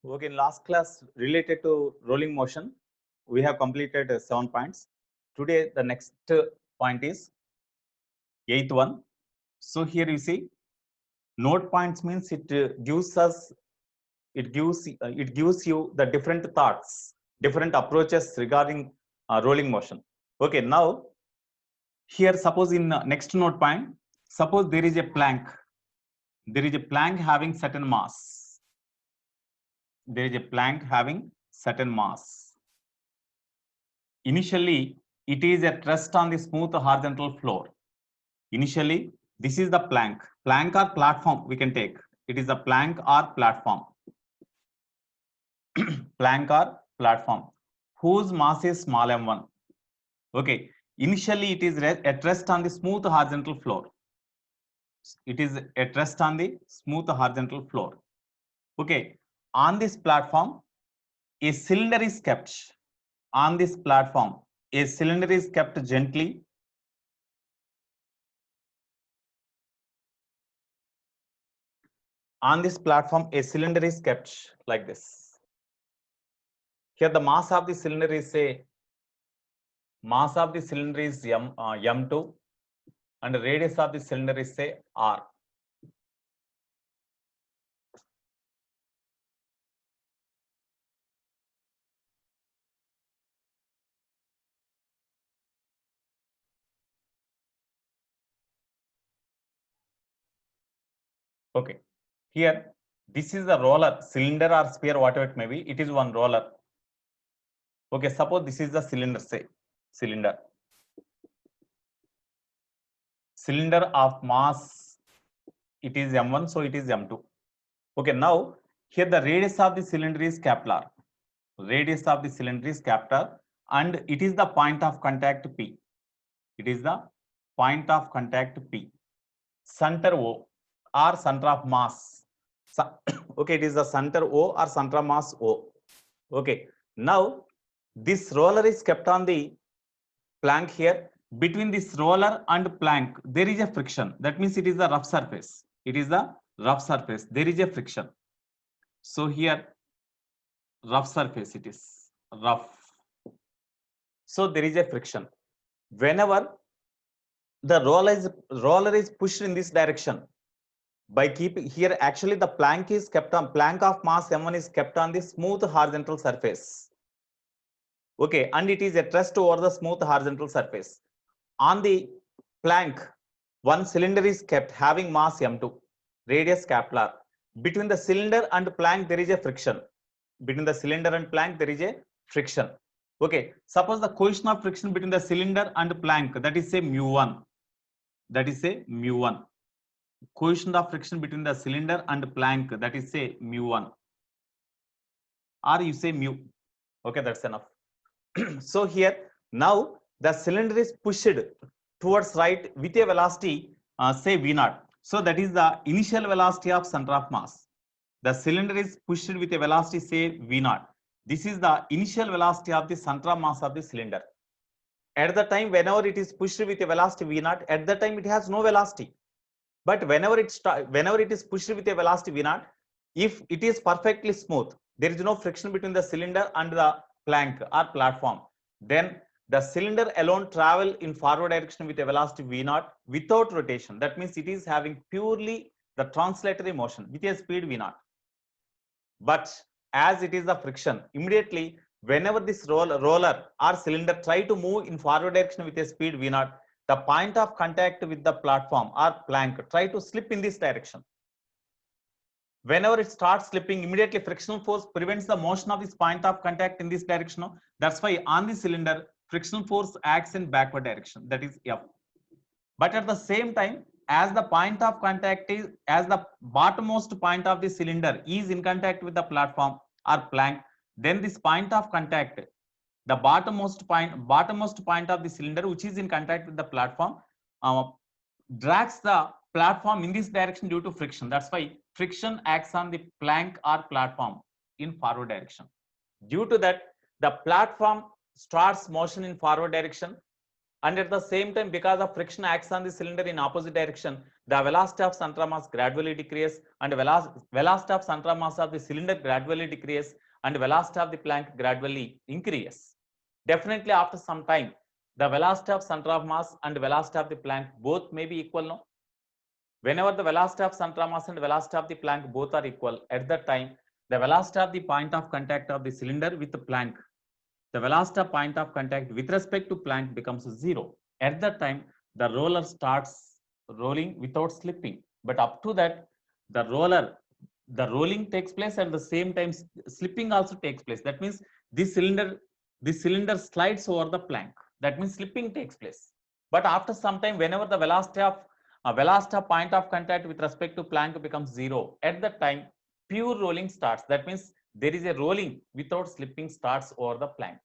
Okay, in last class related to rolling motion, we have completed 7 points. Today, the next point is 8th one. So here you see, note points means it gives us, it gives you the different thoughts, different approaches regarding rolling motion. Okay, now here suppose in next note point, suppose there is a plank. There is a plank having certain mass. There is a plank having certain mass. Initially, it is at rest on the smooth horizontal floor. Initially, this is the plank. Plank or platform we can take. It is a plank or platform. Plank or platform whose mass is small m1. Okay. Initially, it is at rest on the smooth horizontal floor. It is at rest on the smooth horizontal floor. Okay. On this platform, a cylinder is kept. On this platform, a cylinder is kept gently. On this platform, a cylinder is kept like this. Here, the mass of the cylinder is say mass of the cylinder is m2, and the radius of the cylinder is say r. Okay. Here, this is the roller, cylinder or sphere, whatever it may be. It is one roller. Okay. Suppose this is the cylinder, say cylinder. Cylinder of mass, it is m1, so it is m2. Okay. Now, here the radius of the cylinder is capital R. Radius of the cylinder is capital, and it is the point of contact P. It is the point of contact P. Center O or center of mass. Okay, it is the center O or center of mass O. Okay, now this roller is kept on the plank here. Between this roller and plank, there is a friction. That means it is the rough surface. It is the rough surface. There is a friction. So here, rough surface, it is rough. So there is a friction. Whenever the roller is pushed in this direction, by keeping here, actually the plank is kept on, plank of mass m1 is kept on the smooth horizontal surface. Okay, and it is at rest over the smooth horizontal surface. On the plank, one cylinder is kept having mass m2, radius capital R. Between the cylinder and plank, there is a friction. Between the cylinder and plank, there is a friction. Okay, suppose the coefficient of friction between the cylinder and plank, that is say mu1. That is say mu1. Coefficient of friction between the cylinder and plank, that is say mu1, or you say mu. Okay, that's enough. So here now the cylinder is pushed towards right with a velocity say v0. So that is the initial velocity of center of mass. The cylinder is pushed with a velocity say v0. This is the initial velocity of the center of mass of the cylinder. At the time whenever it is pushed with a velocity v0, at the time it has no velocity. But whenever it is pushed with a velocity v0, if it is perfectly smooth, there is no friction between the cylinder and the plank or platform, then the cylinder alone travel in forward direction with a velocity v0 without rotation. That means it is having purely the translatory motion with a speed v0. But as it is the friction, immediately whenever this roller or cylinder try to move in forward direction with a speed v0, the point of contact with the platform or plank try to slip in this direction. Whenever it starts slipping, immediately frictional force prevents the motion of this point of contact in this direction. That's why on the cylinder, frictional force acts in backward direction, that is F. But at the same time, as the point of contact is, as the bottommost point of the cylinder is in contact with the platform or plank, then this point of contact, the bottommost point of the cylinder which is in contact with the platform, drags the platform in this direction due to friction. That's why friction acts on the plank or platform in forward direction. Due to that, the platform starts motion in forward direction. and at the same time, because of friction acts on the cylinder in opposite direction, the velocity of center mass gradually decreases, and velocity of center mass of the cylinder gradually decreases, and velocity of the plank gradually increases. Definitely after some time, the velocity of center of mass and velocity of the plank both may be equal, no? Whenever the velocity of center of mass and velocity of the plank both are equal, at that time, the velocity of the point of contact of the cylinder with the plank, the velocity of point of contact with respect to plank becomes 0. At that time, the roller starts rolling without slipping. But up to that, the rolling takes place, at the same time slipping also takes place. That means this cylinder slides over the plank. That means slipping takes place. But after some time, whenever the velocity of point of contact with respect to plank becomes 0, at that time pure rolling starts. That means there is a rolling without slipping starts over the plank.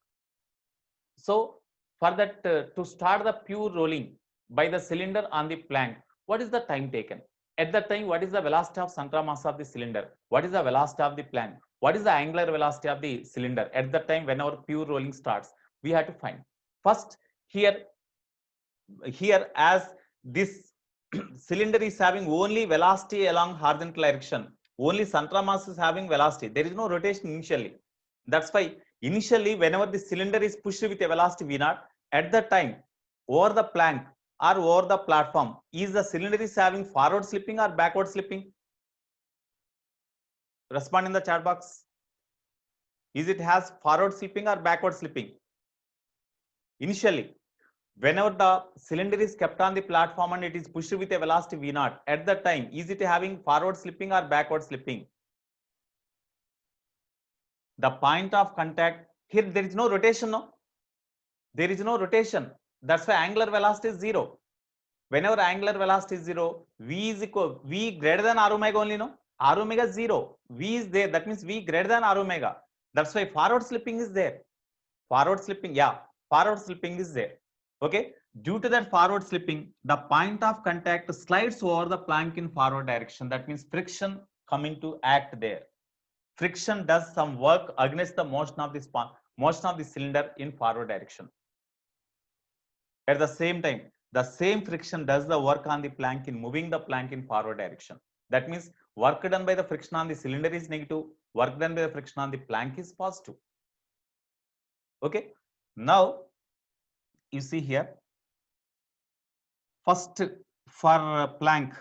So for that, to start the pure rolling by the cylinder on the plank, what is the time taken? At that time, what is the velocity of center mass of the cylinder? What is the velocity of the plank? What is the angular velocity of the cylinder? At that time, when our pure rolling starts, we have to find. First, here as this cylinder is having only velocity along horizontal direction, only center mass is having velocity. There is no rotation initially. That's why initially, whenever the cylinder is pushed with a velocity V0, at that time, over the plank or over the platform, is the cylinder is having forward slipping or backward slipping? Respond in the chat box. Is it has forward slipping or backward slipping? Initially, whenever the cylinder is kept on the platform and it is pushed with a velocity V0, at that time, is it having forward slipping or backward slipping? The point of contact, here there is no rotation, no? There is no rotation. That's why angular velocity is 0. Whenever angular velocity is 0, V greater than R omega only, no? R omega 0. V is there. That means V greater than R omega. That's why forward slipping is there. Forward slipping, yeah. Forward slipping is there. Okay. Due to that forward slipping, the point of contact slides over the plank in forward direction. That means friction coming to act there. Friction does some work against the motion of the cylinder in forward direction. At the same time, the same friction does the work on the plank in moving the plank in forward direction. That means work done by the friction on the cylinder is negative, work done by the friction on the plank is positive. Okay. Now, you see here, first for plank,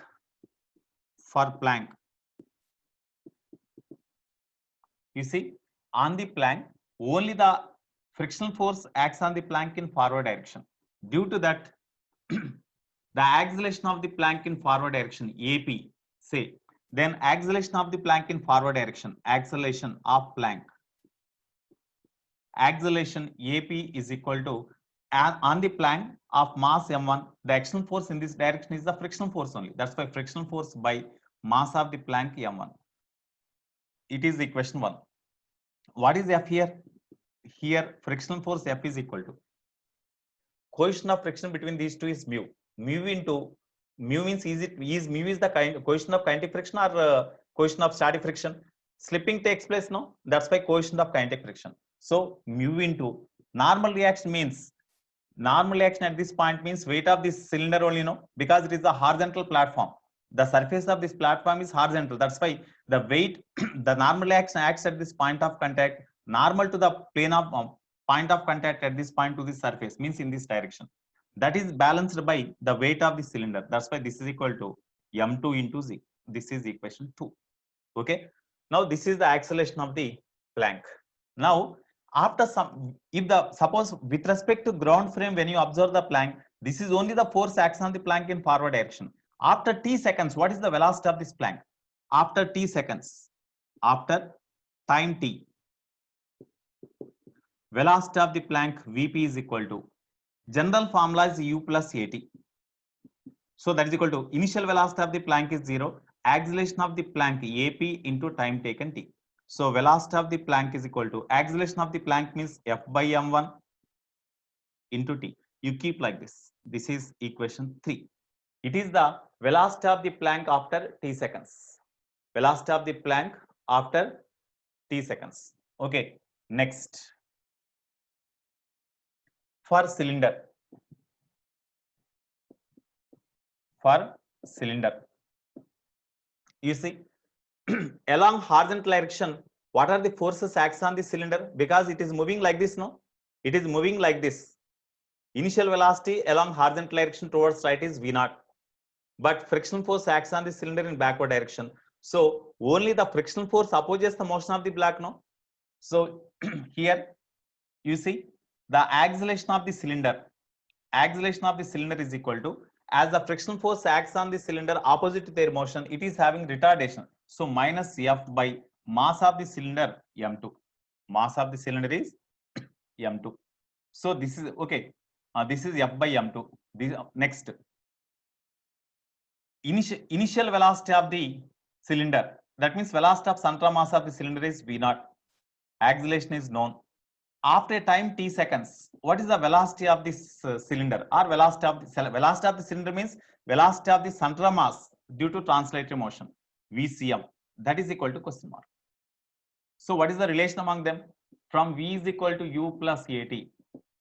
you see, on the plank, only the frictional force acts on the plank in forward direction. Due to that, the acceleration of the plank in forward direction, AP, say, then acceleration of the plank in forward direction, acceleration of plank. Acceleration AP is equal to, on the plank of mass M1, the actional force in this direction is the frictional force only. That's why frictional force by mass of the plank M1. It is equation 1. What is F here? Here, frictional force F is equal to coefficient of friction between these two is mu. Mu means mu is the coefficient of kinetic friction or coefficient of static friction? Slipping takes place, no? That's why coefficient of kinetic friction. So mu into normal reaction means, normal reaction at this point means weight of this cylinder only, no? Because it is a horizontal platform. The surface of this platform is horizontal. That's why the weight, the normal reaction acts at this point of contact, normal to the plane of point of contact at this point to the surface, means in this direction. That is balanced by the weight of the cylinder. That's why this is equal to m2 into z. This is equation 2. Okay. Now this is the acceleration of the plank. Now after some, if the suppose with respect to ground frame, when you observe the plank, this is only the force acts on the plank in forward direction. After t seconds, what is the velocity of this plank? After t seconds, after time t, velocity of the plank Vp is equal to, general formula is u plus at. So that is equal to, initial velocity of the plank is 0, acceleration of the plank ap into time taken t. So velocity of the plank is equal to, acceleration of the plank means f by m1 into t. You keep like this. This is equation 3. It is the velocity of the plank after t seconds. Velocity of the plank after t seconds. Okay. Next, for cylinder, for cylinder. You see, along horizontal direction, what are the forces acts on the cylinder? Because it is moving like this, no? It is moving like this. Initial velocity along horizontal direction towards right is V0. But frictional force acts on the cylinder in backward direction. So only the frictional force opposes the motion of the block, no? So here you see the acceleration of the cylinder is equal to, as the frictional force acts on the cylinder opposite to their motion, it is having retardation. So minus F by mass of the cylinder m2. Mass of the cylinder is m2. So this is okay. This is F by m2. This next. Initial velocity of the cylinder. That means velocity of central mass of the cylinder is V0. Acceleration is known. After a time t seconds, what is the velocity of this cylinder, or velocity of the cylinder means velocity of the central mass due to translatory motion, VCM, that is equal to question mark. So what is the relation among them? From V is equal to U plus AT,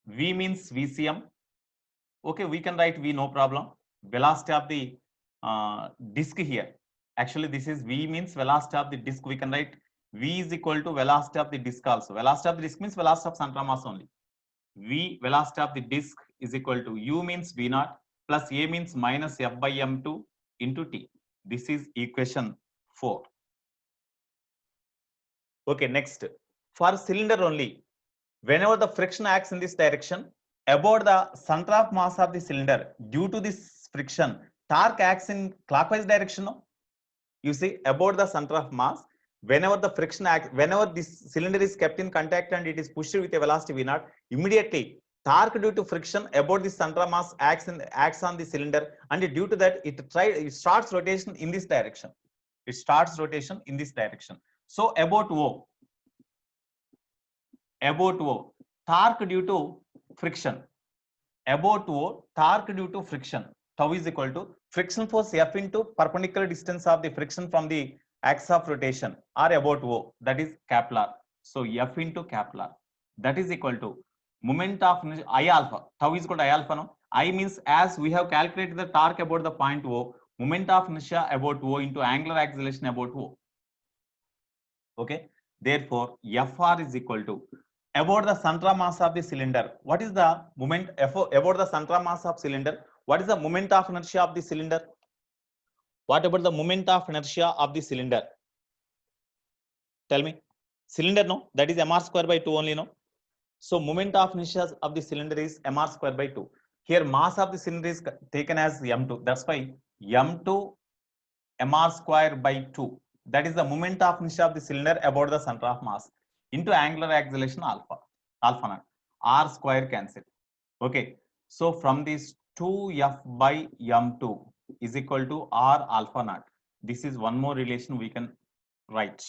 V means VCM. Okay, we can write V, no problem. Velocity of the disk here, actually this is V means velocity of the disk, we can write V is equal to velocity of the disk also. Velocity of the disk means velocity of central mass only. V, velocity of the disk, is equal to U means V0 plus A means minus F by M2 into T. This is equation 4. Okay, next. For cylinder only, whenever the friction acts in this direction, about the center of mass of the cylinder, due to this friction, torque acts in clockwise direction. No? You see, about the center of mass, whenever the friction acts, whenever this cylinder is kept in contact and it is pushed with a velocity V0, immediately torque due to friction about the center of mass acts on the cylinder, and due to that it starts rotation in this direction. It starts rotation in this direction. So about O, torque due to friction. About O, torque due to friction. Tau is equal to friction force F into perpendicular distance of the friction from the axis of rotation, or about O, that is Kepler. So F into Kepler, that is equal to moment of I alpha. Tau is equal to I alpha. No? I means, as we have calculated the torque about the point O, moment of inertia about O into angular acceleration about O. Okay. Therefore, Fr is equal to about the central mass of the cylinder. What is the moment about the central mass of cylinder? What is the moment of inertia of the cylinder? What about the moment of inertia of the cylinder? Tell me. Cylinder, no? That is mr square by 2 only, no? So moment of inertia of the cylinder is mr square by 2. Here mass of the cylinder is taken as m2. That's why m2 mr square by 2. That is the moment of inertia of the cylinder about the center of mass into angular acceleration alpha naught. R square cancel. Okay. So from this 2F by m2 is equal to R alpha naught. This is one more relation we can write.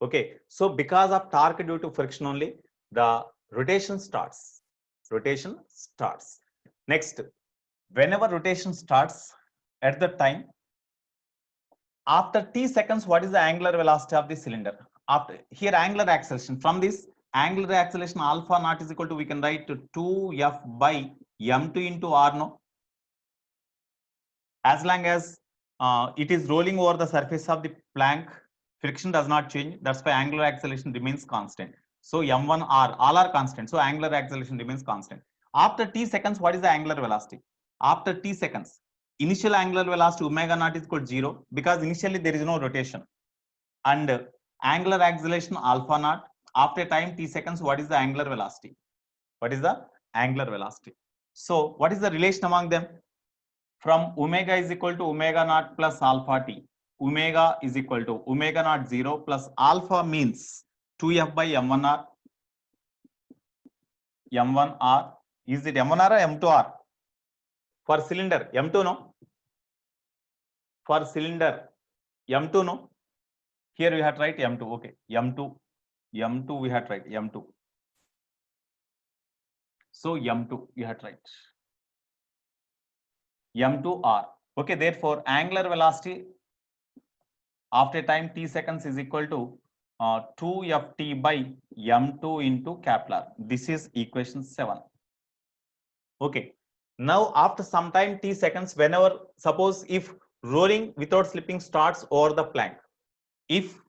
Okay. So because of torque due to friction only, the rotation starts. Next, whenever rotation starts, at the time, after t seconds, what is the angular velocity of the cylinder? After here, angular acceleration. From this angular acceleration alpha naught is equal to, we can write to 2F by m2 into R, no? As long as it is rolling over the surface of the plank, friction does not change. That's why angular acceleration remains constant. So m1 R, all are constant. So angular acceleration remains constant. After t seconds, what is the angular velocity? After t seconds, initial angular velocity omega naught is equal to 0, because initially there is no rotation. And angular acceleration alpha naught. After time t seconds, what is the angular velocity? So what is the relation among them? From omega is equal to omega naught plus alpha t. Omega is equal to omega naught 0 plus alpha means 2F by m1r. M1r. Is it M1r or M2r? For cylinder, M2, no? For cylinder, M2, no? Here we have to write M2. Okay, M2 we have to write M2. So M2 you have to write M2R. Okay, therefore angular velocity after time t seconds is equal to 2Ft by m2 into Kepler. This is equation 7. Okay, Now after some time t seconds, whenever, suppose if rolling without slipping starts over the plank, if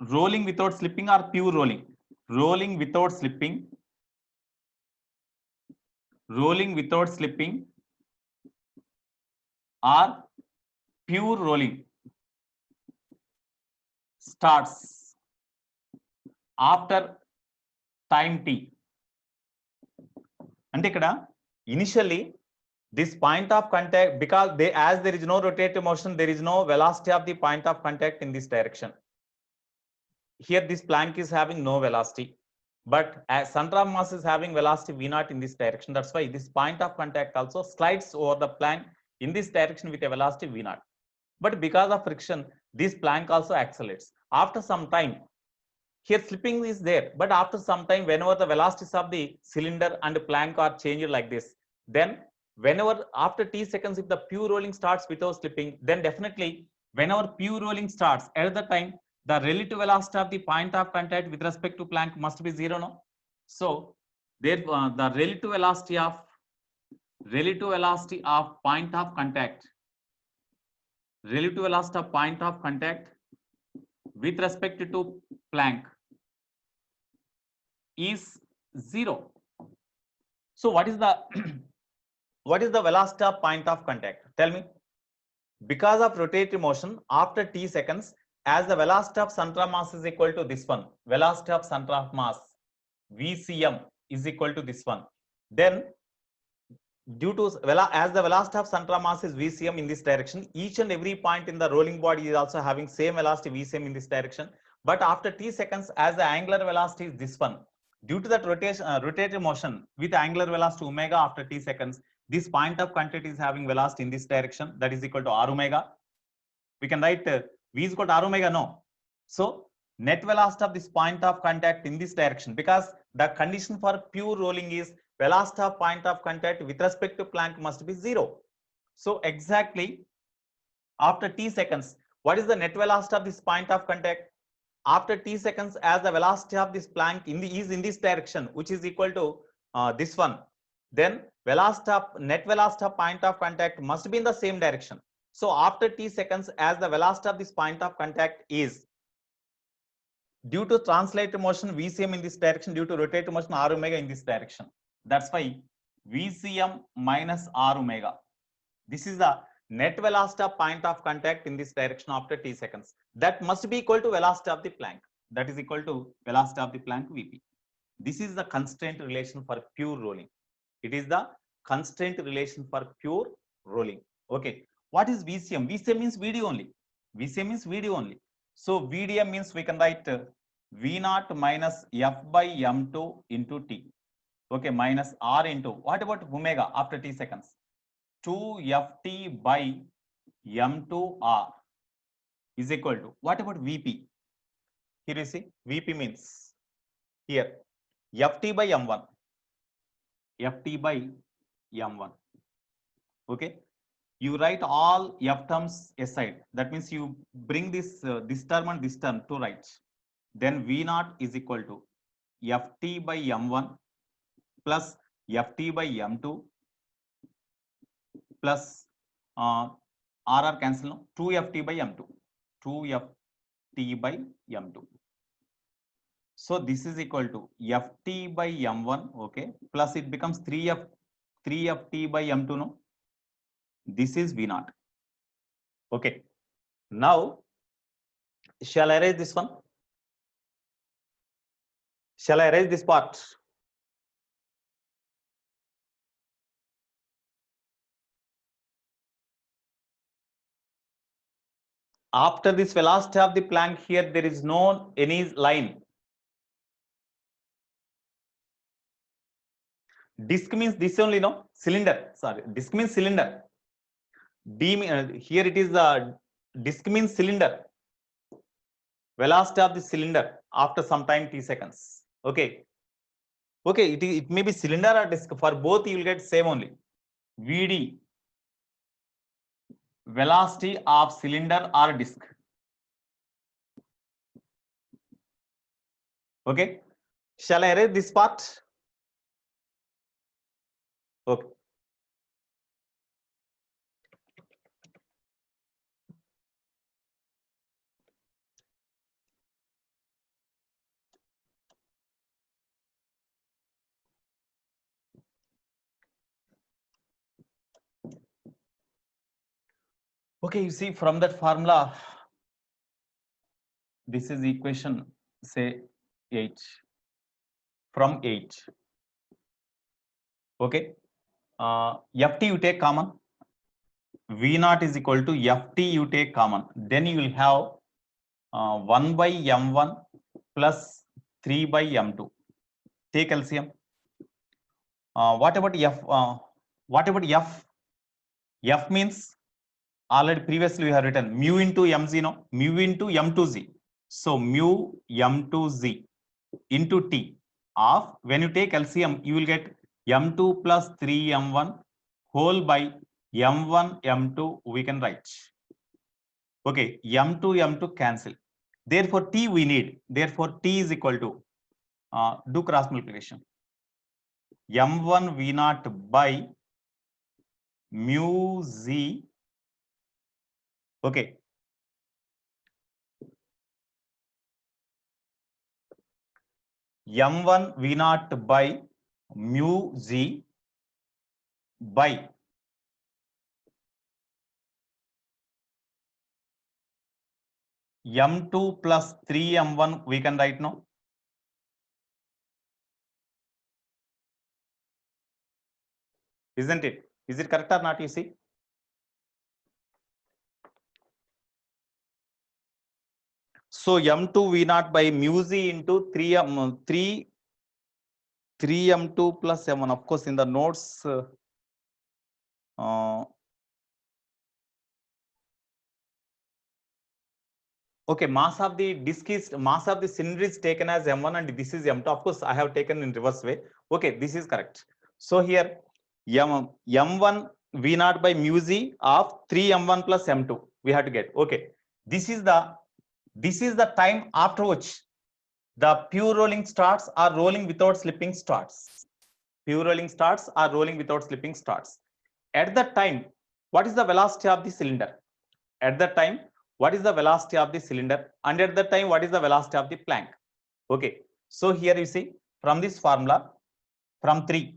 rolling without slipping or pure rolling, rolling without slipping, rolling without slipping or pure rolling starts after time t. అంటే ఇక్కడ initially this point of contact, because they, as there is no rotative motion, there is no velocity of the point of contact in this direction. Here this plank is having no velocity, but as center of mass is having velocity v naught in this direction. That's why this point of contact also slides over the plank in this direction with a velocity v naught. But because of friction, this plank also accelerates. After some time, here slipping is there, but after some time, whenever the velocities of the cylinder and plank are changed like this, then whenever after t seconds, if the pure rolling starts without slipping, then definitely whenever pure rolling starts, at the time the relative velocity of the point of contact with respect to plank must be zero, no? So there the relative velocity of point of contact, relative velocity of point of contact with respect to plank is zero. So what is the what is the velocity of point of contact? Tell me. Because of rotative motion, after t seconds, as the velocity of center of mass is equal to this one, velocity of center of mass vcm is equal to this one, then due to as the velocity of center of mass is vcm in this direction, each and every point in the rolling body is also having same velocity vcm in this direction. But after t seconds, as the angular velocity is this one, due to that rotative motion with angular velocity omega, after t seconds, this point of contact is having velocity in this direction, that is equal to r omega. We can write v is equal to r omega, no? So net velocity of this point of contact in this direction, because the condition for pure rolling is velocity of point of contact with respect to plank must be zero. So exactly after t seconds, what is the net velocity of this point of contact? After t seconds, as the velocity of this plank is in this direction, which is equal to this one, then velocity of net velocity of point of contact must be in the same direction. So after t seconds, as the velocity of this point of contact is, due to translated motion vcm in this direction, due to rotative motion r omega in this direction, that's why vcm minus r omega, this is the net velocity of point of contact in this direction after t seconds, that must be equal to velocity of the plank, that is equal to velocity of the plank vp. This is the constraint relation for pure rolling. It is the constraint relation for pure rolling. Okay, what is vcm? Vcm means vd only. Vcm means vd only. So vdm means we can write v naught minus f by m2 into t. Okay, minus r into, what about omega after t seconds? 2ft by m2r is equal to, what about vp? Here you see, vp means here ft by m1, ft by m1. Okay, you write all f terms aside, that means you bring this this term and this term to right, then v naught is equal to ft by m1 plus ft by m2 plus rr cancel, no, 2ft by m2, 2ft by m2. So this is equal to ft by m1, okay, plus it becomes 3ft by m2, no, this is v naught. Okay, now shall I erase this one? Shall I erase this part? After this velocity of the plank, here there is no any line. Disc means this only, no, cylinder, sorry, disc means cylinder. Here it is the disc means cylinder, velocity of the cylinder after some time t seconds. Okay, okay, it may be cylinder or disc, for both you will get same only, vd, velocity of cylinder or disc. Okay, shall I erase this part? Okay. Okay, you see from that formula, this is equation, say 8, from 8. Okay, ft you take common, v0 is equal to ft you take common, then you will have 1 by m1 plus 3 by m2. Take LCM. What about f? What about f? F means already previously we have written mu into mz, no, mu into m2z. So mu m2z into t of, when you take LCM, you will get m2 plus 3m1 whole by m1 m2 we can write. Okay, m2 m2 cancel. Therefore t we need. Therefore t is equal to do cross multiplication. m1 v0 by mu z. Okay. m1 v0 by mu z by m2 plus 3m1 we can write now. Isn't it? Is it correct or not, you see? So m2 v0 by mu z into 3m2 plus m1. Of course, in the notes, okay, mass of the disk is, mass of the cylinder is taken as m1 and this is m2. Of course, I have taken in reverse way. Okay, this is correct. So here m1 v0 by mu z of 3m1 plus m2 we have to get. Okay, this is the time after which the pure rolling starts or rolling without slipping starts. Pure rolling starts or rolling without slipping starts. At that time, what is the velocity of the cylinder? At that time, what is the velocity of the cylinder? And at that time, what is the velocity of the plank? Okay, so here you see from this formula, from 3,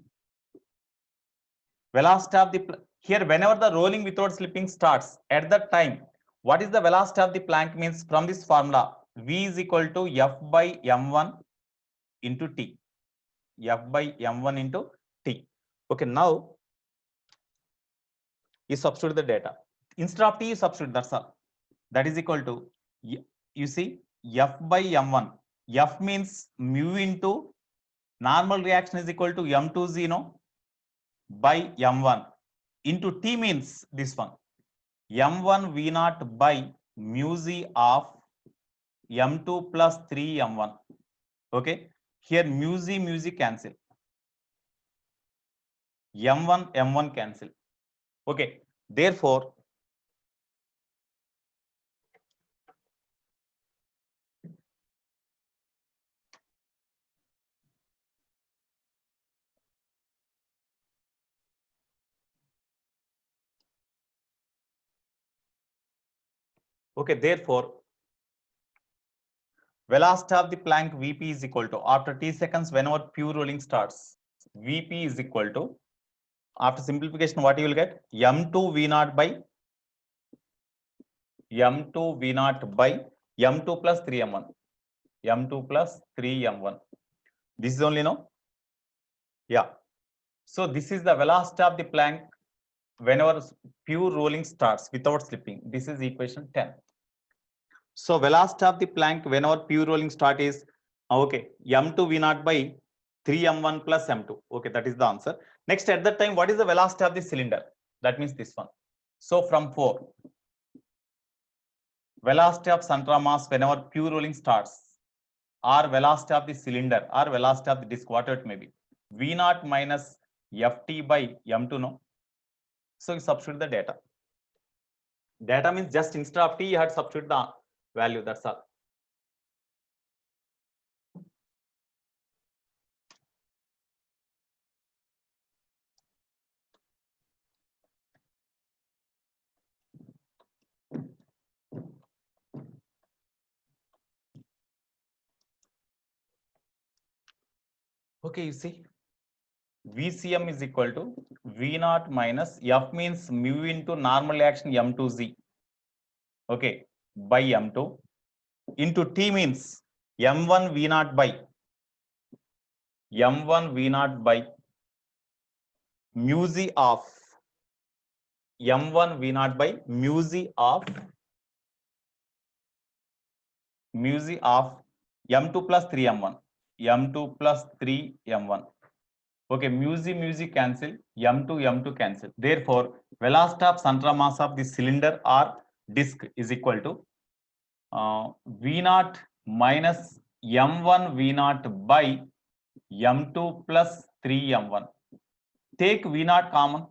velocity of the, here whenever the rolling without slipping starts, at that time, what is the velocity of the plank means from this formula, v is equal to f by m1 into t, f by m1 into t. Okay, now you substitute the data. Instead of t, you substitute, that's all. That is equal to, you see, f by m1. F means mu into normal reaction is equal to m2z, no, by m1 into t means this one, m1 v0 by mu z of m2 plus 3 m1. Okay, here mu z cancel, m1 m1 cancel. Okay, therefore velocity of the plank Vp is equal to, after t seconds whenever pure rolling starts, Vp is equal to, after simplification what you will get, m2 v0 by m2 plus 3m1, m2 plus 3m1. This is only, no? Yeah. So this is the velocity of the plank whenever pure rolling starts without slipping. This is equation 10. So velocity of the plank whenever pure rolling start is, okay, m2 v0 by 3m1 plus m2. Okay, that is the answer. Next, at that time, what is the velocity of the cylinder? That means this one. So from 4, velocity of center of mass whenever pure rolling starts, or velocity of the cylinder, or velocity of the disk, whatever it may be, v0 minus ft by m2, no? So you substitute the data. Data means just instead of t, you have to substitute the value, that's all. Okay, you see, VCM is equal to V naught minus F means mu into normal action M2Z. Okay, by M2 into T means M1 V naught by M1 V naught by mu Z of M1 V naught by mu Z of M2 plus 3M1. M2 plus 3M1. Okay, mu Z cancel, M2 cancel. Therefore, velocity of central mass of the cylinder or disc is equal to V naught minus M1 V naught by M2 plus 3M1. Take V naught common.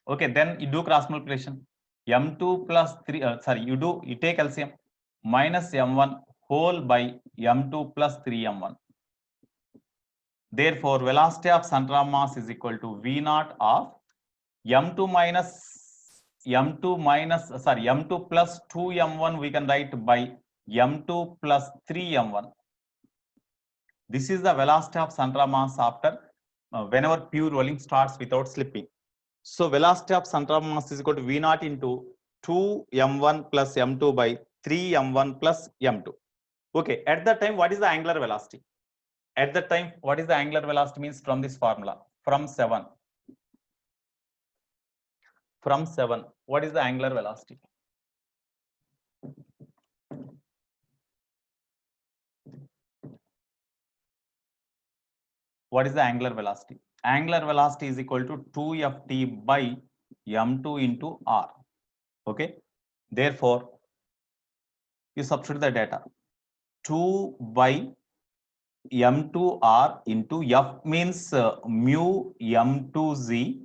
Okay, then you do cross multiplication. M2 plus 3, you take LCM minus M1 whole by M2 plus 3M1. Therefore, velocity of central mass is equal to V naught of M2 plus 2M1 we can write by M2 plus 3M1. This is the velocity of central mass after whenever pure rolling starts without slipping. So velocity of central mass is equal to V naught into 2M1 plus M2 by 3M1 plus M2. Okay, at that time, what is the angular velocity? At that time, what is the angular velocity means from this formula? From 7. From 7, what is the angular velocity? What is the angular velocity? Angular velocity is equal to 2ft by m2 into r. Okay. Therefore, you substitute the data. 2 by m2r into f means mu m2z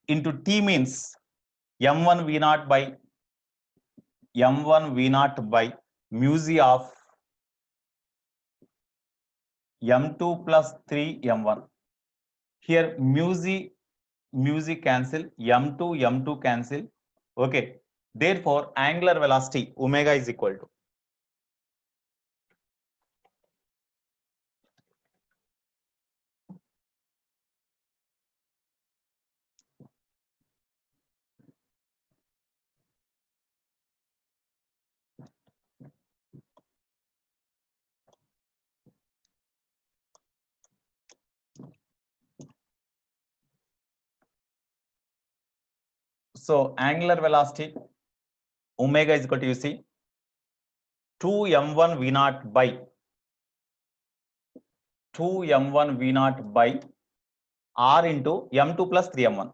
into t means m1 v naught by mu z of m2 plus 3 m1. Here mu z cancel, m2 cancel. Okay. Therefore, angular velocity omega is equal to so angular velocity omega is equal to, you see, 2m1 v naught by 2m1 v naught by r into m2 plus 3m1.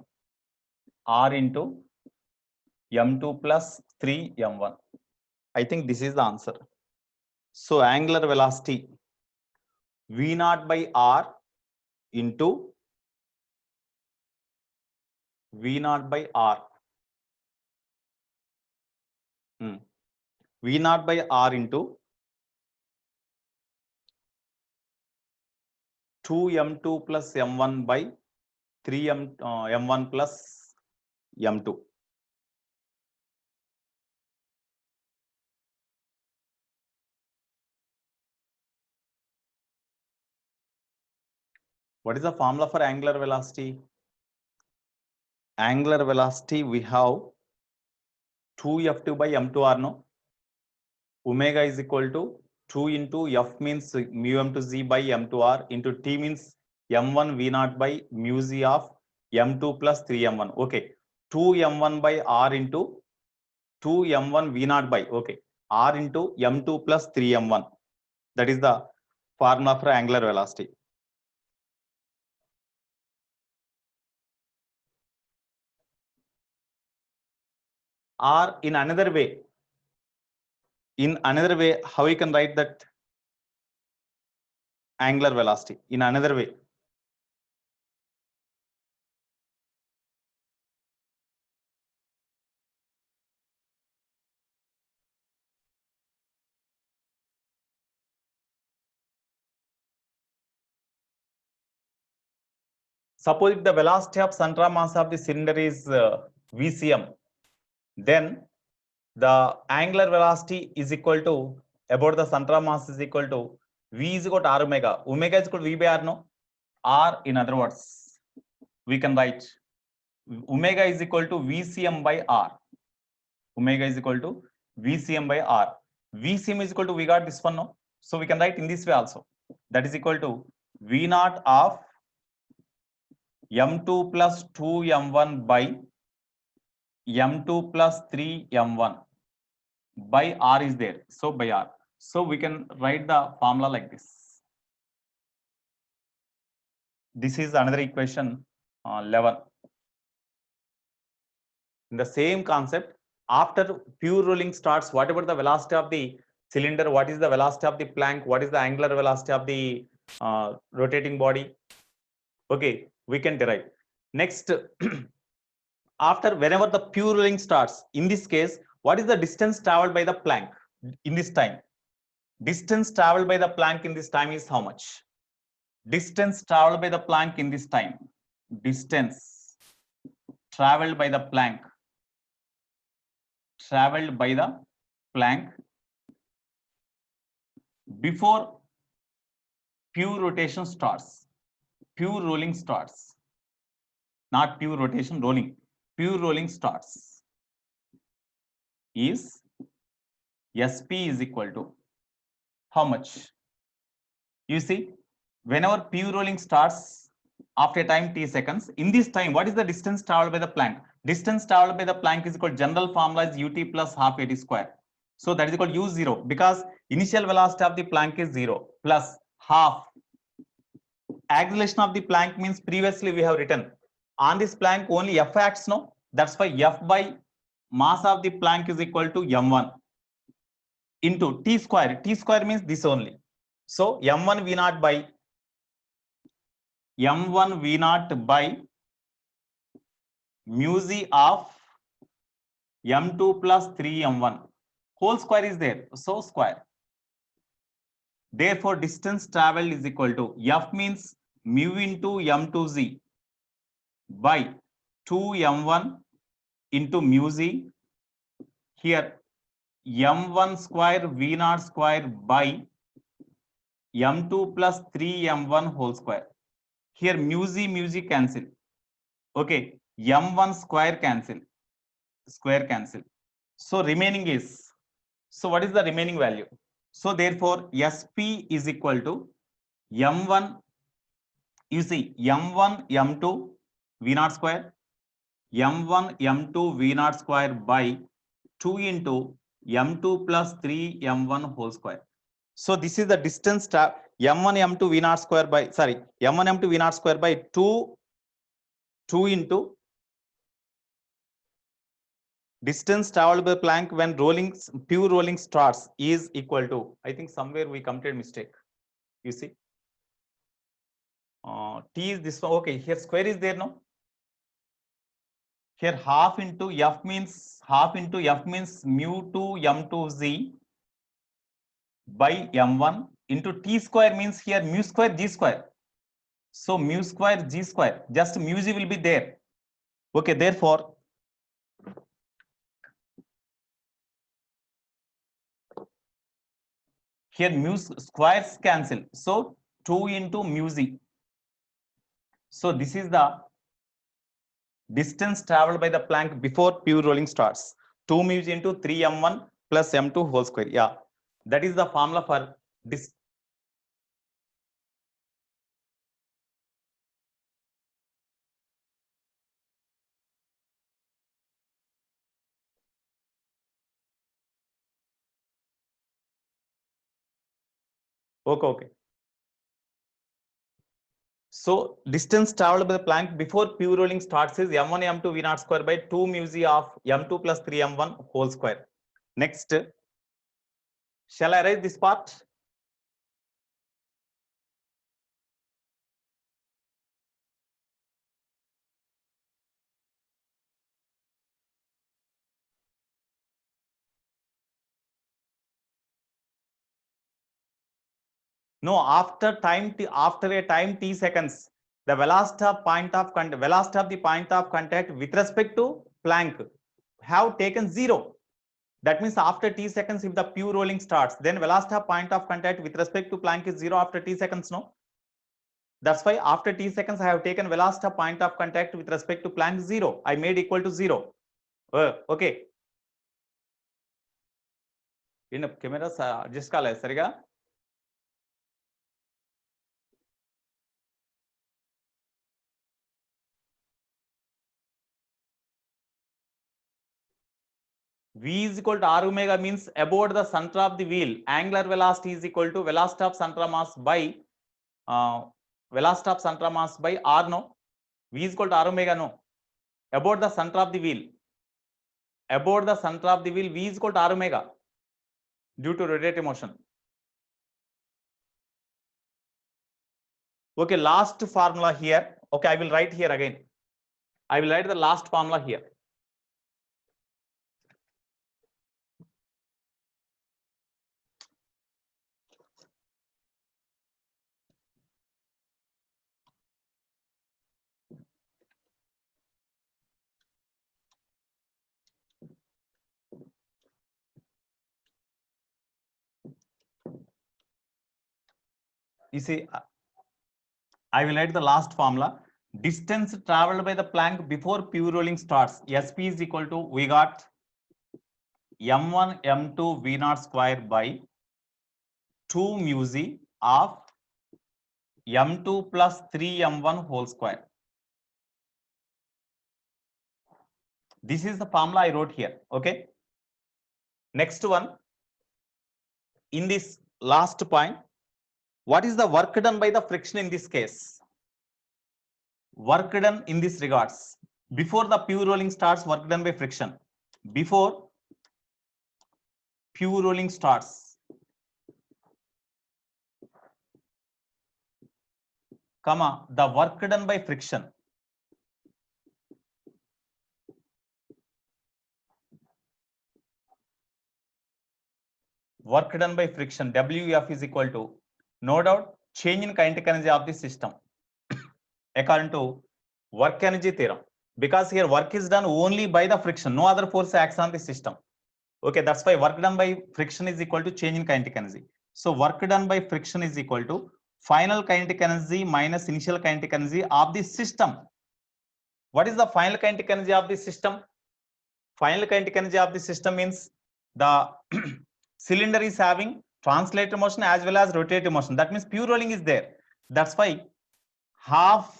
R into m2 plus 3m1. I think this is the answer. So angular velocity v naught by r into v naught by r. V naught by r into 2m2 plus m1 by 3m1 plus m2. What is the formula for angular velocity? Angular velocity we have 2f2 by m2r, no? Omega is equal to 2 into f means mu m2z by m2r into t means m1 v naught by mu z of m2 plus 3m1. Okay. 2m1 by r into 2m1 v naught by, okay, r into m2 plus 3m1. That is the formula for angular velocity. Or in another way, how you can write that angular velocity? In another way, suppose if the velocity of central mass of the cylinder is VCM, then the angular velocity is equal to, about the central mass is equal to V is equal to r omega. Omega is equal to V by r, no? R, in other words, we can write omega is equal to VCM by R. Omega is equal to VCM by R. VCM is equal to, we got this one now. So we can write in this way also. That is equal to V naught of M2 plus 2 M1 by M2 plus 3 M1 by R is there. So by R. So we can write the formula like this. This is another equation 11. In the same concept, after pure rolling starts, whatever the velocity of the cylinder, what is the velocity of the plank, what is the angular velocity of the rotating body, okay, we can derive. Next, after whenever the pure rolling starts, in this case, what is the distance traveled by the plank in this time? Distance traveled by the plank in this time is how much? Distance traveled by the plank in this time. Distance traveled by the plank. Traveled by the plank before pure rotation starts. Pure rolling starts. Not pure rotation, rolling. Pure rolling starts is SP is equal to how much? You see, whenever pure rolling starts after a time t seconds, in this time, what is the distance traveled by the plank? Distance traveled by the plank is equal to, general formula is ut plus half at square. So that is equal to u0, because initial velocity of the plank is 0 plus half. Acceleration of the plank means previously we have written on this plank only F acts, no? That's why F by mass of the plank is equal to M1 into T square. T square means this only. So M1 V naught by M1 V naught by mu z of M2 plus 3 M1 whole square is there. So square. Therefore, distance traveled is equal to F means mu into M2z by 2 M1 into mu z. Here M1 square V naught square by M2 plus 3 M1 whole square. Here mu z cancel. Okay, M1 square cancel. Square cancel. So remaining is, so what is the remaining value? So therefore, SP is equal to M1, you see, M1 M2 V naught square, M1 M2 V naught square by 2 into M2 plus 3 M1 whole square. So this is the distance M1 M2 V naught square by, sorry, M1 M2 V naught square by 2 into distance traveled by plank when rolling, pure rolling starts is equal to, I think somewhere we committed mistake. You see, T is this one. Okay, here square is there, no? Here half into F means mu 2 M2 Z by M1 into T square means here mu square G square. So mu square G square, just mu G will be there. Okay, therefore, here mu squares cancel. So 2 into mu Z. So this is the distance traveled by the plank before pure rolling starts. 2 mu Z into 3 M1 plus M2 whole square. Yeah, that is the formula for this. Okay. So distance traveled by the plank before pure rolling starts is M1 M2 V naught square by 2 mu Z of M2 plus 3 M1 whole square. Next, shall I write this part? No, after a time t seconds, the velocity of the point of contact with respect to plank have taken 0. That means after t seconds, if the pure rolling starts, then velocity of point of contact with respect to plank is 0 after t seconds, no? That's why after t seconds, I have taken velocity of point of contact with respect to Planck 0. I made equal to 0. Okay. In camera adjust kala sariga. V is equal to r omega means about the center of the wheel. Angular velocity is equal to velocity of center mass by velocity of center mass by r. No, V is equal to r omega. No, about the center of the wheel. About the center of the wheel, V is equal to r omega due to rotative motion. Okay, last formula here. Okay, I will write here again. I will write the last formula here. You see, I will write the last formula. Distance traveled by the Planck before pure rolling starts. SP is equal to, we got m1 m2 v0 square by 2 mu z of m2 plus 3 m1 whole square. This is the formula I wrote here. Okay. Next one. In this last point, what is the work done by the friction in this case? Work done in this regards. Before the pure rolling starts, work done by friction. Before pure rolling starts, comma, the work done by friction. Work done by friction, WF is equal to, no doubt, change in kinetic energy of the system according to work energy theorem. Because here work is done only by the friction, no other force acts on the system. Okay, that's why work done by friction is equal to change in kinetic energy. So work done by friction is equal to final kinetic energy minus initial kinetic energy of the system. What is the final kinetic energy of the system? Final kinetic energy of the system means the cylinder is having translator motion as well as rotative motion. That means pure rolling is there. That's why half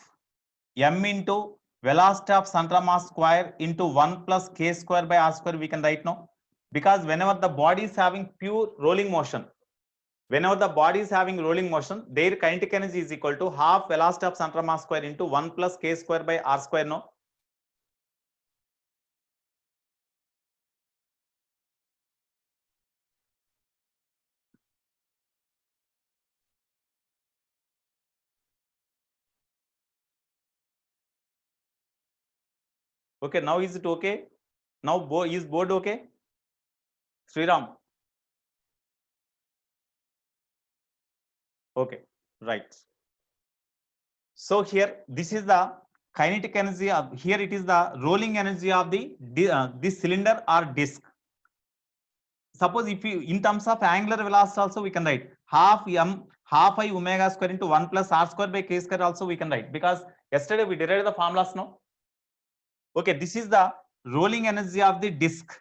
m into velocity of center mass square into 1 plus k square by r square we can write now. Because whenever the body is having pure rolling motion, their kinetic energy is equal to half velocity of center mass square into 1 plus k square by r square. No. Okay, now is it okay? Now is board okay? Sriram. Okay, right. So here, this is the kinetic energy of, here it is the rolling energy of the this cylinder or disc. Suppose if you, in terms of angular velocity also we can write half I omega square into 1 plus r square by k square also we can write, because yesterday we derived the formulas. No. Okay, this is the rolling energy of the disc,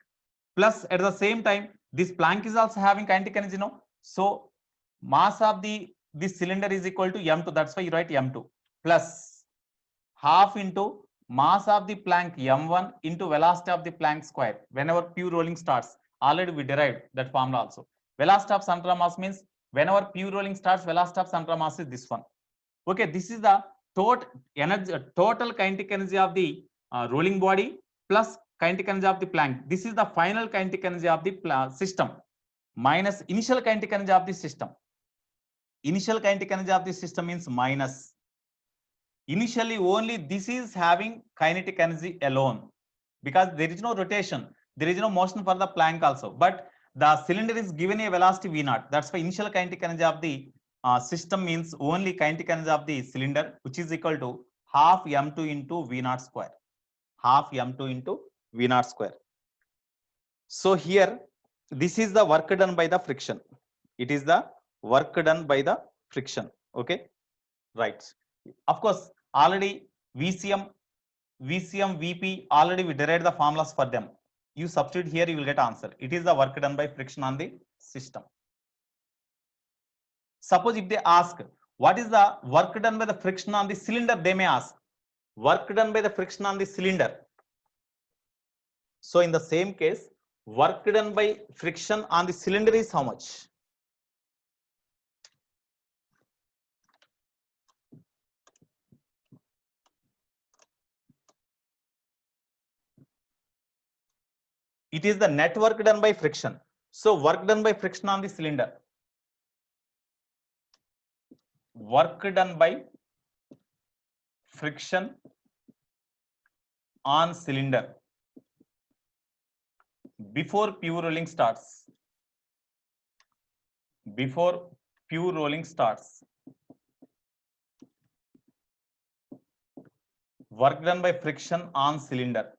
plus at the same time this Planck is also having kinetic energy. No. So mass of this cylinder is equal to m2. That's why you write m2 plus half into mass of the Planck m1 into velocity of the Planck square. Whenever pure rolling starts, already we derived that formula also. Velocity of center mass means whenever pure rolling starts, velocity of center mass is this one. Okay, this is the total energy, total kinetic energy of the rolling body plus kinetic energy of the Planck. This is the final kinetic energy of the system minus initial kinetic energy of the system. Initial kinetic energy of the system means minus. Initially only this is having kinetic energy alone, because there is no rotation, there is no motion for the Planck also, but the cylinder is given a velocity v0. That's why initial kinetic energy of the system means only kinetic energy of the cylinder, which is equal to half m2 into v0 square. Half m2 into v0 square. So here, this is the work done by the friction. It is the work done by the friction. Okay, right. Of course, already VCM, VP, already we derived the formulas for them. You substitute here, you will get answer. It is the work done by friction on the system. Suppose if they ask, what is the work done by the friction on the cylinder, they may ask, work done by the friction on the cylinder. So in the same case, work done by friction on the cylinder is how much? It is the net work done by friction. So work done by friction on the cylinder. Work done by friction on cylinder before pure rolling starts. Before pure rolling starts. Work done by friction on cylinder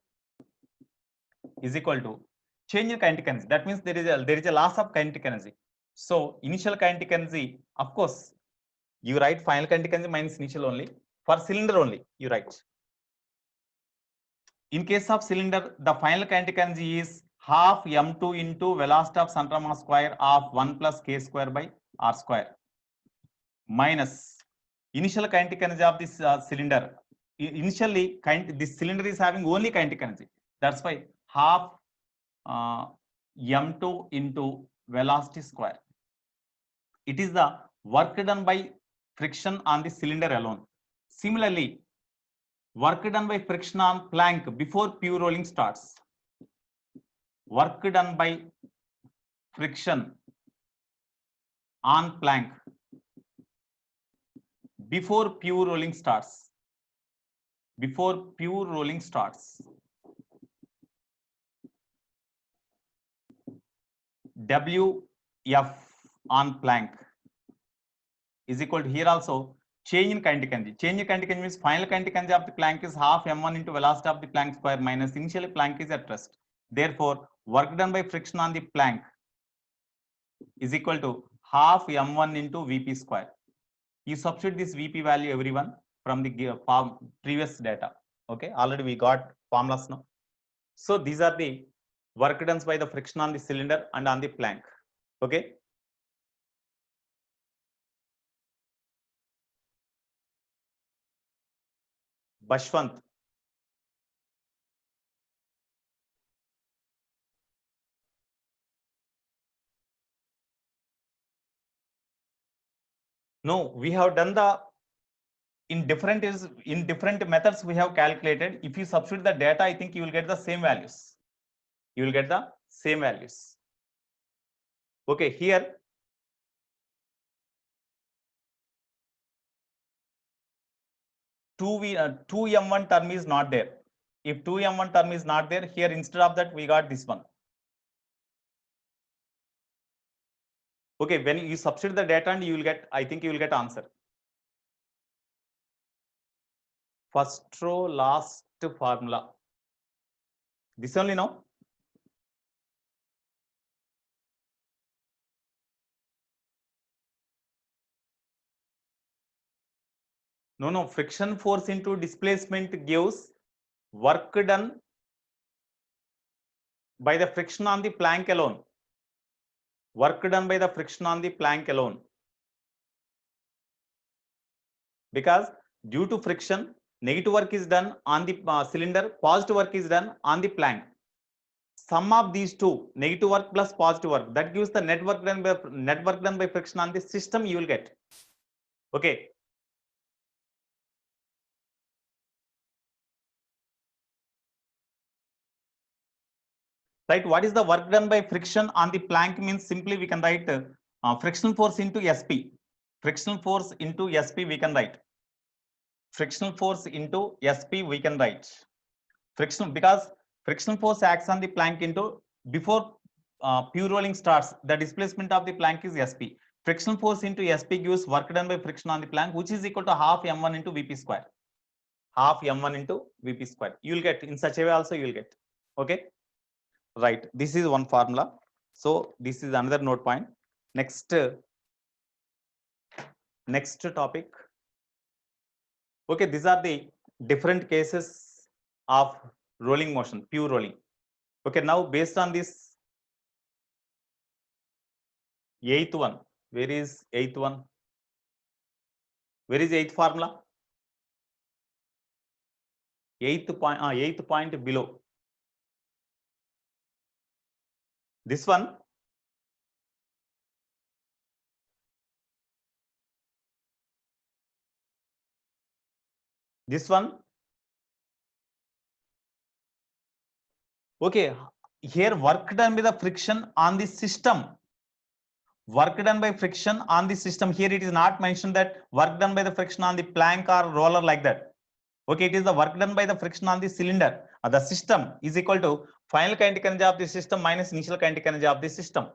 is equal to change in kinetic energy. That means there is a loss of kinetic energy. So initial kinetic energy, of course, you write final kinetic energy minus initial only. For cylinder only, you write. In case of cylinder, the final kinetic energy is half m2 into velocity of center of mass square of 1 plus k square by r square minus initial kinetic energy of this cylinder. Initially, this cylinder is having only kinetic energy. That's why half m2 into velocity square. It is the work done by friction on the cylinder alone. Similarly, work done by friction on plank before pure rolling starts. Work done by friction on plank before pure rolling starts. Before pure rolling starts. WF on plank is equal to here also change in kinetic energy. Change in kinetic energy means final kinetic energy of the plank is half m1 into velocity of the plank square minus initially plank is at rest. Therefore, work done by friction on the plank is equal to half m1 into Vp square. You substitute this Vp value, everyone, from the previous data. Okay, already we got formulas now. So these are the work done by the friction on the cylinder and on the plank. Okay. Bashwant. No, we have done the in different methods we have calculated. If you substitute the data, I think you will get the same values. You will get the same values. Okay, here 2m1 term is not there. If 2m1 term is not there, here instead of that we got this one. Okay, when you substitute the data and you will get, I think you will get answer. First row, last formula. This only now. No, friction force into displacement gives work done by the friction on the plank alone. Work done by the friction on the plank alone. Because due to friction, negative work is done on the cylinder, positive work is done on the plank. Sum of these two, negative work plus positive work, that gives the net work done by friction on the system you will get. Okay. Right, what is the work done by friction on the plank means simply we can write frictional force into SP. Frictional force into SP we can write. Frictional force into SP we can write. Friction, because frictional force acts on the plank into before pure rolling starts, the displacement of the plank is SP. Frictional force into SP gives work done by friction on the plank, which is equal to half m1 into Vp square. Half m1 into Vp square. You will get in such a way also you will get. Okay. Right, this is one formula. So this is another note point. Next topic. Okay, these are the different cases of rolling motion, pure rolling. Okay, now based on this eighth one, where is eighth one? Where is eighth formula? Eighth point below. This one. This one. Okay, here work done by the friction on the system. Work done by friction on the system. Here it is not mentioned that work done by the friction on the plank or roller like that. Okay, it is the work done by the friction on the cylinder. The system is equal to final kinetic energy of the system minus initial kinetic energy of the system.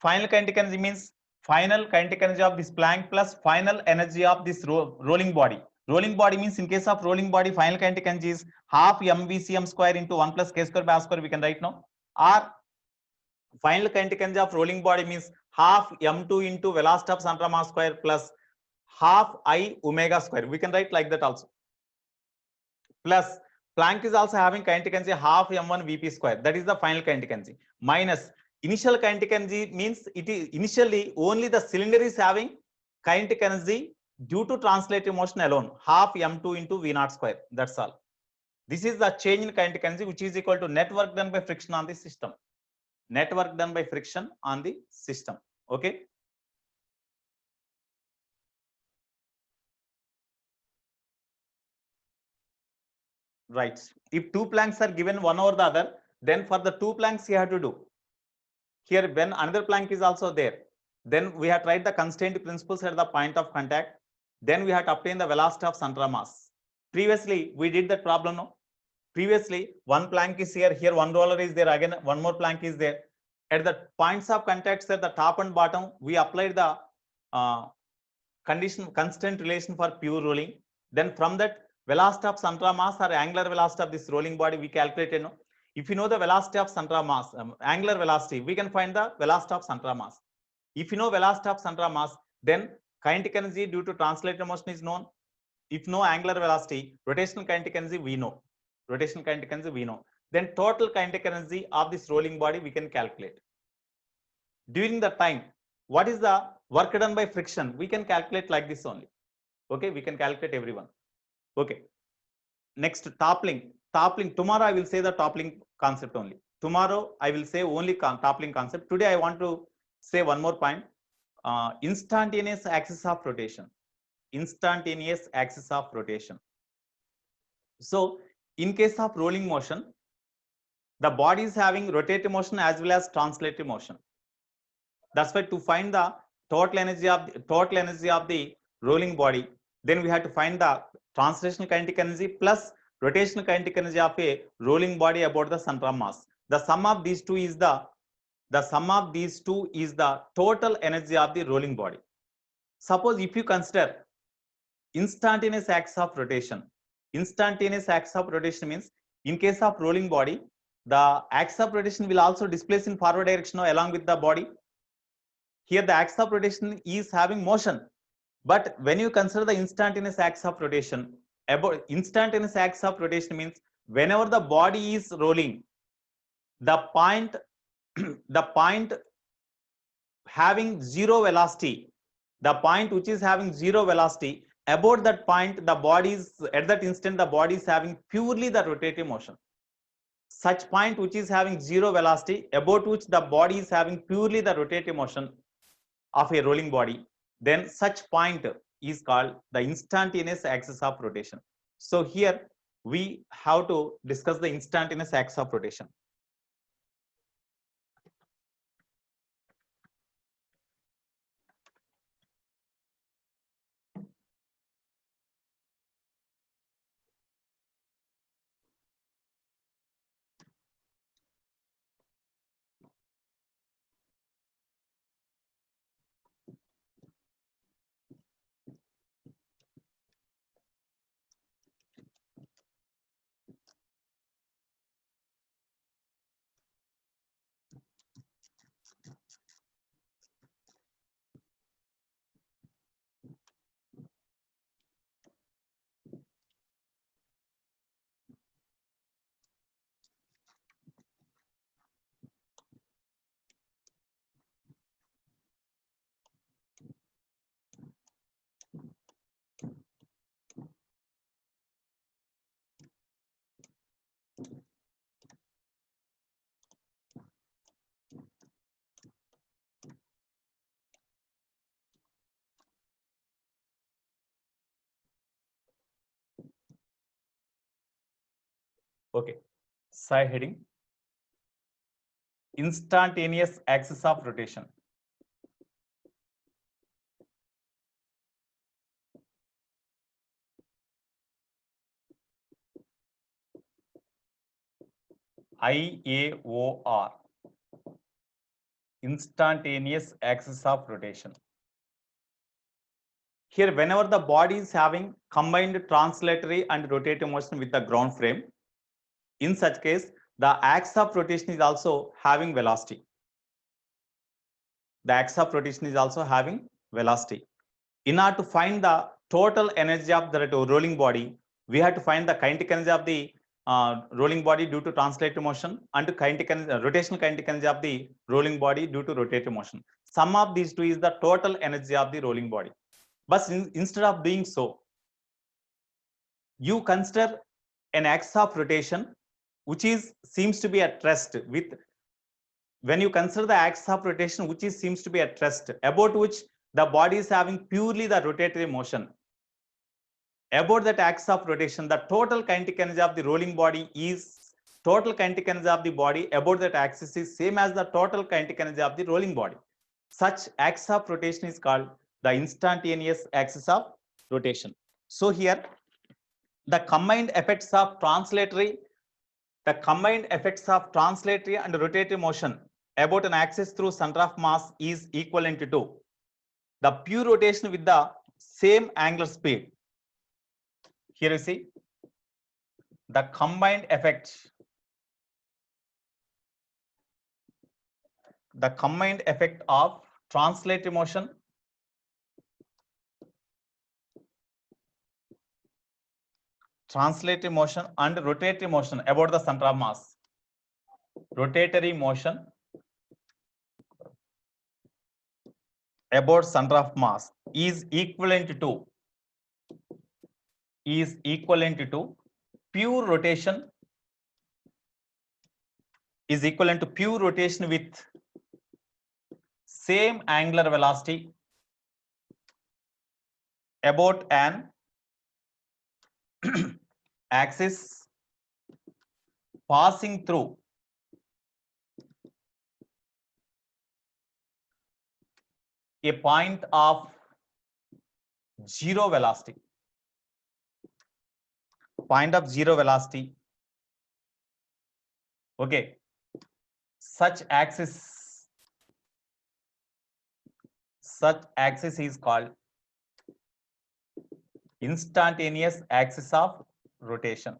Final kinetic energy means final kinetic energy of this plank plus final energy of this rolling body. Rolling body means in case of rolling body, final kinetic energy is half mvcm square into 1 plus k square by r square, we can write now. Or final kinetic energy of rolling body means half m2 into velocity of center mass square plus half I omega square. We can write like that also. Plus Planck is also having kinetic energy half m1 vp square. That is the final kinetic energy. Minus initial kinetic energy means it is initially only the cylinder is having kinetic energy due to translative motion alone, half m2 into v0 square. That's all. This is the change in kinetic energy, which is equal to net work done by friction on the system. Net work done by friction on the system. Okay. Right. If two planks are given one over the other, then for the two planks you have to do. Here, when another plank is also there, then we have tried the constraint principles at the point of contact. Then we have to obtain the velocity of center of mass. Previously, we did that problem. No? Previously, one plank is here, here one roller is there, again one more plank is there. At the points of contacts at the top and bottom, we applied the constraint relation for pure rolling. Then from that velocity of center of mass or angular velocity of this rolling body, we calculated. No? If you know the velocity of center of mass, angular velocity, we can find the velocity of center of mass. If you know velocity of center of mass, then kinetic energy due to translated motion is known. If no angular velocity, rotational kinetic energy we know. Rotational kinetic energy we know. Then total kinetic energy of this rolling body we can calculate. During the time, what is the work done by friction? We can calculate like this only. Okay, we can calculate everyone. Okay. Next, toppling. Toppling. Tomorrow I will say the toppling concept only. Tomorrow I will say only toppling concept. Today I want to say one more point. Instantaneous axis of rotation. Instantaneous axis of rotation. So in case of rolling motion, the body is having rotative motion as well as translative motion. That's why to find the total energy of the rolling body, then we have to find the translational kinetic energy plus rotational kinetic energy of a rolling body about the center of mass. The sum of these two is the total energy of the rolling body. Suppose if you consider instantaneous axis of rotation. Instantaneous axis of rotation means in case of rolling body, the axis of rotation will also displace in forward direction along with the body. Here the axis of rotation is having motion, but when you consider the instantaneous axis of rotation, about instantaneous axis of rotation means whenever the body is rolling, the point the point having zero velocity, the point which is having zero velocity, about that point the body is at that instant the body is having purely the rotative motion. Such point which is having zero velocity, about which the body is having purely the rotative motion of a rolling body, then such point is called the instantaneous axis of rotation. So here we have to discuss the instantaneous axis of rotation. Okay, side heading, instantaneous axis of rotation. IAOR, instantaneous axis of rotation. Here, whenever the body is having combined translatory and rotative motion with the ground frame, in such case, the axis of rotation is also having velocity. The axis of rotation is also having velocity. In order to find the total energy of the rolling body, we have to find the kinetic energy of the rolling body due to translative motion and rotational kinetic energy of the rolling body due to rotative motion. Sum of these two is the total energy of the rolling body. But instead of doing so, you consider an axis of rotation which seems to be at rest with, when you consider the axis of rotation which seems to be at rest, about which the body is having purely the rotatory motion. About that axis of rotation, the total kinetic energy of the rolling body is total kinetic energy of the body about that axis is same as the total kinetic energy of the rolling body. Such axis of rotation is called the instantaneous axis of rotation. So here, the combined effects of translatory and rotative motion about an axis through center of mass is equivalent to the pure rotation with the same angular speed. Here you see the combined effect of translative motion and rotatory motion about the center of mass. Rotatory motion about center of mass is equivalent to pure rotation with same angular velocity about an axis passing through a point of zero velocity. Okay, such axis is called instantaneous axis of rotation.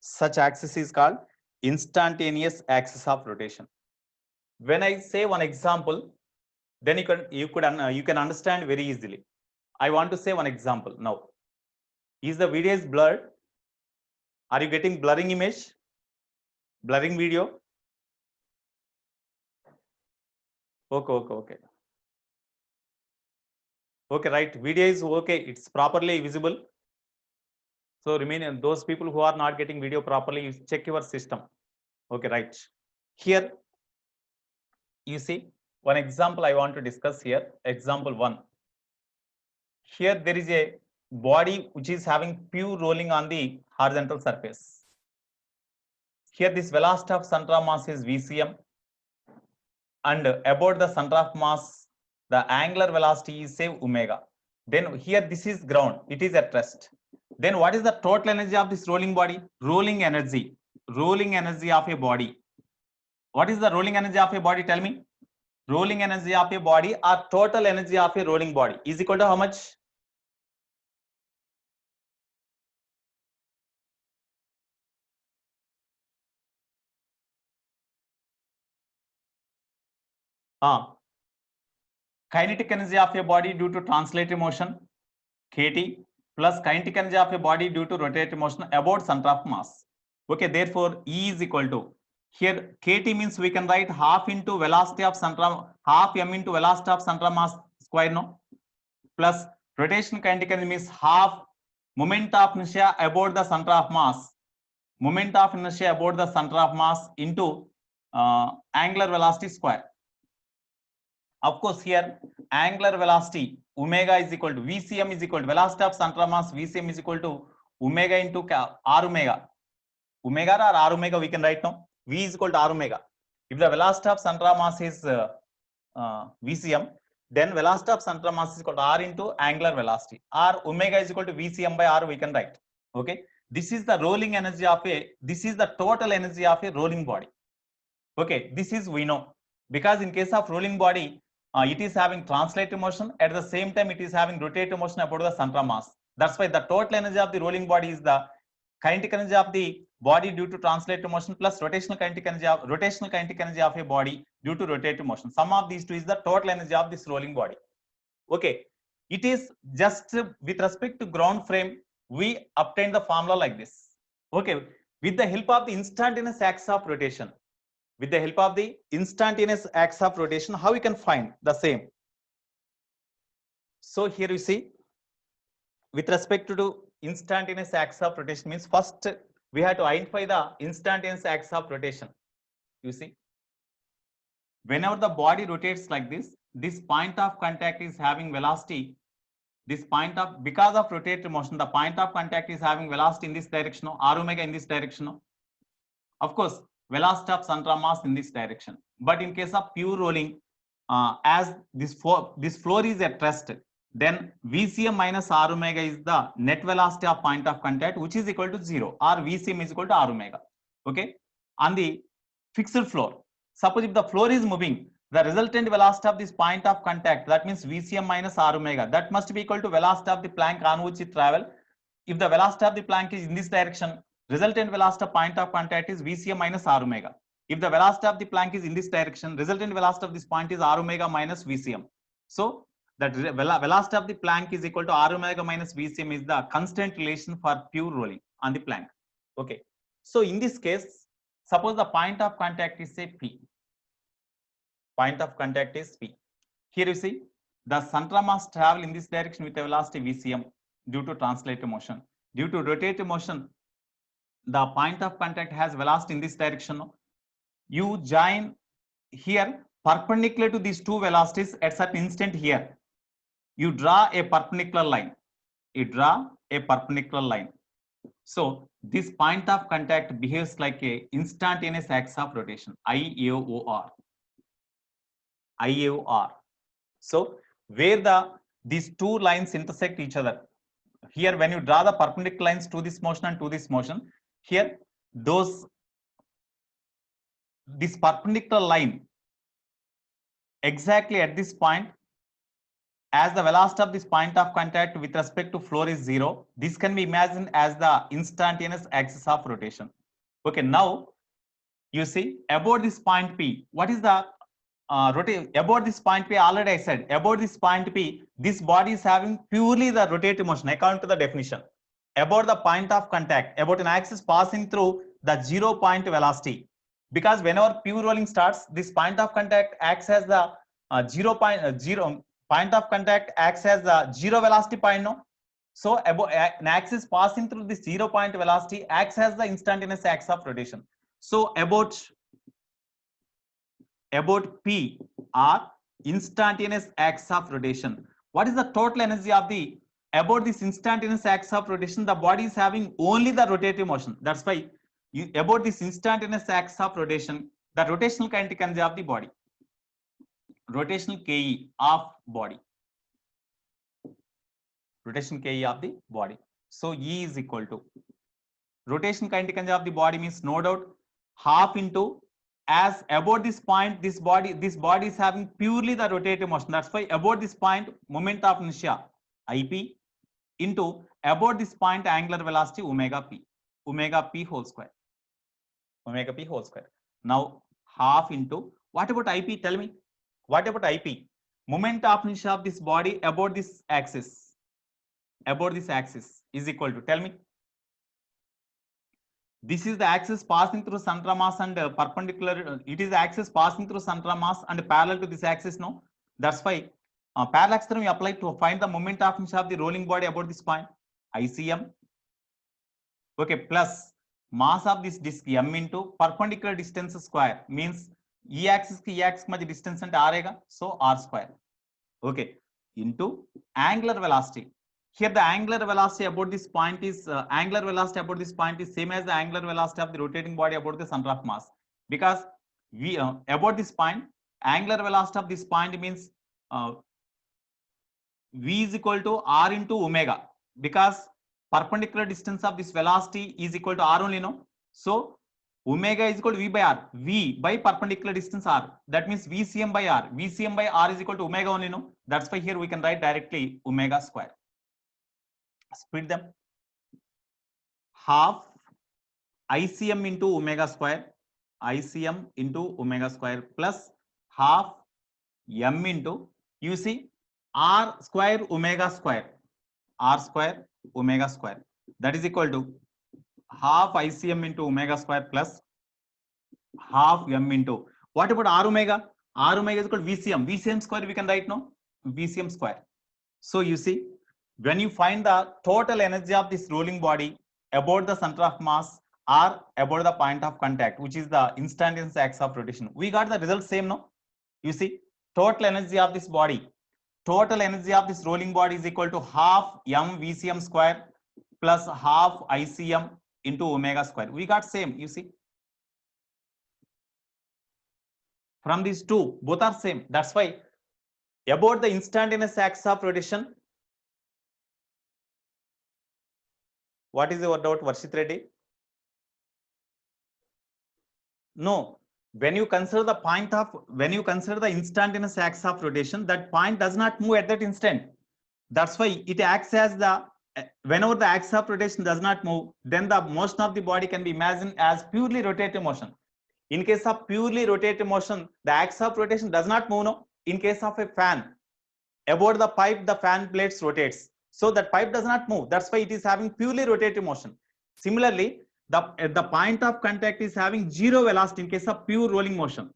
Such axis is called instantaneous axis of rotation. When I say one example, then you can understand very easily. I want to say one example now. Is the video is blurred? Are you getting blurring image? Blurring video? Okay. Okay, right. Video is okay. It's properly visible. So remain those people who are not getting video properly, you check your system. Okay, right. Here you see one example I want to discuss here. Example 1. Here there is a body which is having pure rolling on the horizontal surface. Here this velocity of center of mass is VCM, and about the center of mass the angular velocity is say omega. Then here this is ground, it is at rest. Then what is the total energy of this rolling body? Rolling energy of a body. What is the rolling energy of a body? Tell me. Rolling energy of a body or total energy of a rolling body is equal to how much? Kinetic energy of a body due to translative motion, kT, plus kinetic energy of a body due to rotative motion about center of mass. Okay, therefore E is equal to, here kT means we can write half into velocity of center, half m into velocity of center of mass square, no, plus rotation kinetic energy means half moment of inertia about the center of mass, into angular velocity square. Of course, here angular velocity omega is equal to VCM is equal to velocity of center of mass, VCM is equal to omega into r omega. omega or r omega we can write now. V is equal to r omega. If the velocity of central mass is VCM, then velocity of central mass is equal to r into angular velocity. R omega is equal to VCM by r we can write. Okay. This is the rolling energy of this is the total energy of a rolling body. Okay. This is we know, because in case of rolling body, it is having translative motion. At the same time, it is having rotative motion about the central mass. That's why the total energy of the rolling body is the kinetic energy of the body due to translative motion plus rotational kinetic energy of a body due to rotative motion. Sum of these two is the total energy of this rolling body. Okay, it is just with respect to ground frame, we obtain the formula like this. Okay, with the help of the instantaneous axis of rotation, with the help of the instantaneous axis of rotation, how we can find the same? So here you see, with respect to instantaneous axis of rotation means first we have to identify the instantaneous axis of rotation. You see, whenever the body rotates like this point of contact is having velocity. This point of, because of rotative motion, the point of contact is having velocity in this direction, r omega in this direction. Of course, velocity of central mass in this direction. But in case of pure rolling, as this floor is at rest, then VCM minus r omega is the net velocity of point of contact, which is equal to 0, or VCM is equal to r omega. Okay, on the fixed floor, suppose if the floor is moving, the resultant velocity of this point of contact, that means VCM minus r omega, that must be equal to velocity of the plank on which it travel. If the velocity of the plank is in this direction, resultant velocity of point of contact is VCM minus r omega. If the velocity of the plank is in this direction, resultant velocity of this point is r omega minus VCM. So that velocity of the plank is equal to r omega minus VCM is the constant relation for pure rolling on the plank. Okay. So in this case, suppose the point of contact is say P. Point of contact is P. Here you see, the central mass travel in this direction with a velocity VCM due to translative motion. Due to rotative motion, the point of contact has velocity in this direction. You join here perpendicular to these two velocities at certain instant here. You draw a perpendicular line. You draw a perpendicular line. So this point of contact behaves like a instantaneous axis of rotation, IAOR. IAOR. So where these two lines intersect each other, here when you draw the perpendicular lines to this motion and to this motion, here this perpendicular line exactly at this point, as the velocity of this point of contact with respect to floor is 0, this can be imagined as the instantaneous axis of rotation. Okay, now you see about this point P, what is the about this point P? Already I said about this point P, this body is having purely the rotative motion according to the definition. About the point of contact, about an axis passing through the 0 point velocity, because whenever pure rolling starts, this point of contact acts as the 0 point of contact acts as the 0 velocity point. No, so about an axis passing through this 0 point velocity acts as the instantaneous axis of rotation. So about P are instantaneous axis of rotation. What is the total energy of the about this instantaneous axis of rotation? The body is having only the rotative motion. That's why about this instantaneous axis of rotation, the rotational kinetic energy of the body, rotational KE of body, rotational KE of the body. So E is equal to rotational kinetic energy of the body means no doubt half into, as about this point, this body is having purely the rotative motion. That's why about this point, moment of inertia IP into about this point angular velocity omega p whole square, omega p whole square. Now half into, what about IP? Tell me, what about IP? Moment of inertia of this body about this axis is equal to, tell me. This is the axis passing through central mass and perpendicular. It is the axis passing through central mass and parallel to this axis. No, that's why parallax theorem we apply to find the moment of inertia of the rolling body about this point. ICM. Okay, plus mass of this disc m into perpendicular distance square means E axis ki E axis madhya distance ante r aega, so r square. Okay, into angular velocity. here the angular velocity about this point is same as the angular velocity of the rotating body about the center of mass, because we about this point, angular velocity of this point means v is equal to r into omega, because perpendicular distance of this velocity is equal to r only, no? So omega is equal to v by r, v by perpendicular distance r, that means vcm by r, vcm by r is equal to omega only, no? That's why here we can write directly omega square. Split them, half ICM into omega square, ICM into omega square plus half m into, you see, r square omega square, r square omega square, that is equal to half ICM into omega square plus half m into, what about r omega? R omega is equal to VCM, VCM square we can write, no? VCM square. So you see, when you find the total energy of this rolling body about the center of mass or about the point of contact, which is the instantaneous axis of rotation, we got the result same, no? You see, total energy of this body, total energy of this rolling body is equal to half m VCM square plus half ICM into omega square. We got same, you see. From these two, both are same. That's why about the instantaneous axis of rotation, what is your doubt, Varshit Reddy? No, when you consider the instantaneous axis of rotation, that point does not move at that instant. That's why it acts as the, whenever the axis of rotation does not move, then the motion of the body can be imagined as purely rotative motion. In case of purely rotative motion, the axis of rotation does not move, no? In case of a fan, about the pipe, the fan blades rotates, so that pipe does not move. That's why it is having purely rotative motion. Similarly, the point of contact is having zero velocity in case of pure rolling motion.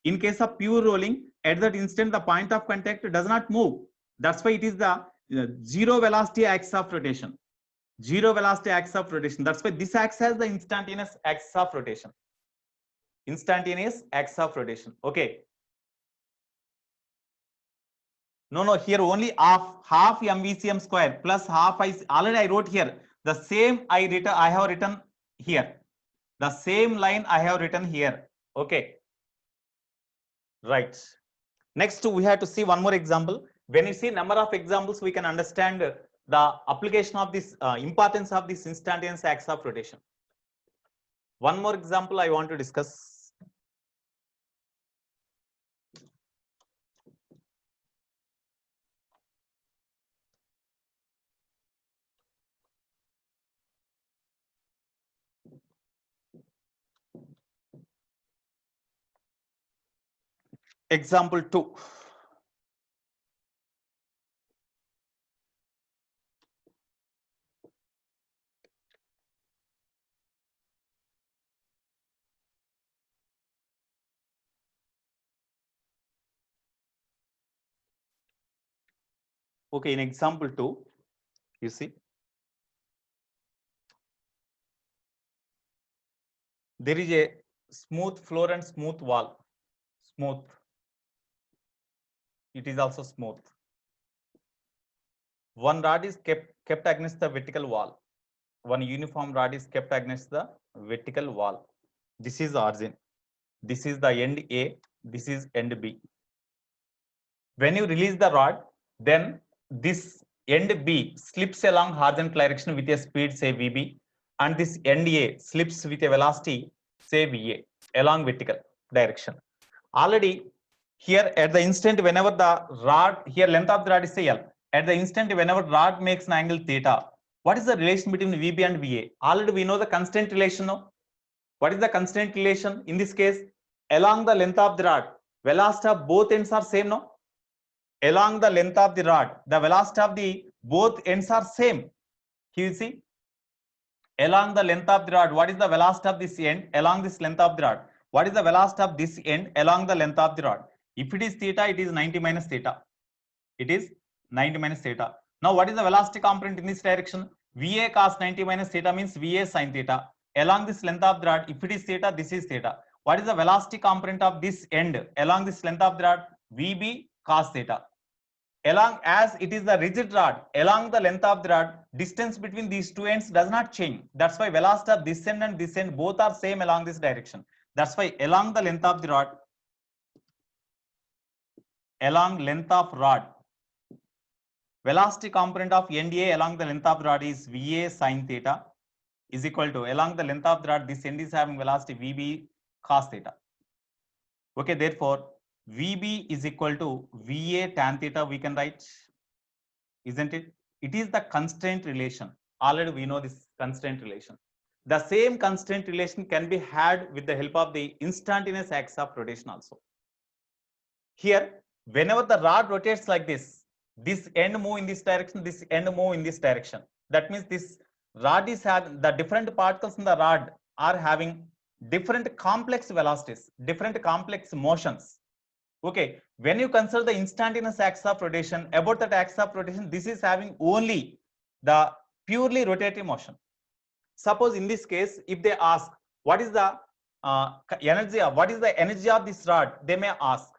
In case of pure rolling, at that instant the point of contact does not move. That's why it is the zero velocity axis of rotation. Zero velocity axis of rotation. That's why this acts as the instantaneous axis of rotation. Instantaneous axis of rotation. Okay. No, here only half MVCM square plus half I, already I wrote here. The same I have written here. The same line I have written here. Okay. Right. Next, we have to see one more example. When you see number of examples, we can understand the application of this, importance of this instantaneous axis of rotation. One more example I want to discuss. Example 2. Okay, in example 2, you see, there is a smooth floor and smooth wall. Smooth. It is also smooth. One rod is kept against the vertical wall. One uniform rod is kept against the vertical wall. This is the origin. This is the end A. This is end B. When you release the rod, then this end B slips along horizontal direction with a speed, say VB, and this end A slips with a velocity, say VA, along vertical direction. Already here at the instant, whenever the rod, here length of the rod is say L, at the instant whenever rod makes an angle theta, what is the relation between VB and VA? Already we know the constant relation, no? What is the constant relation? In this case, along the length of the rod, velocity of both ends are same, no? Along the length of the rod, the velocity of the both ends are same. Here you see, along the length of the rod, what is the velocity of this end along this length of the rod? What is the velocity of this end along the length of the rod? If it is theta, it is 90 minus theta. It is 90 minus theta. Now, what is the velocity component in this direction? VA cos 90 minus theta means VA sin theta. Along this length of the rod, if it is theta, this is theta. What is the velocity component of this end along this length of the rod? VB cos theta. along, as it is the rigid rod, along the length of the rod, distance between these two ends does not change. That's why velocity of this end and this end both are same along this direction. That's why along the length of the rod, along length of rod, velocity component of NDA along the length of the rod is VA sin theta is equal to, along the length of the rod, this end is having velocity VB cos theta. Okay, therefore VB is equal to VA tan theta, we can write, isn't it? It is the constraint relation. Already we know this constraint relation. The same constraint relation can be had with the help of the instantaneous axis of rotation also. Here, whenever the rod rotates like this end move in this direction, this end move in this direction. That means this rod is having, the different particles in the rod are having different complex velocities, different complex motions. Okay, when you consider the instantaneous axis of rotation, about that axis of rotation, this is having only the purely rotating motion. Suppose in this case, if they ask what is the energy of this rod, they may ask.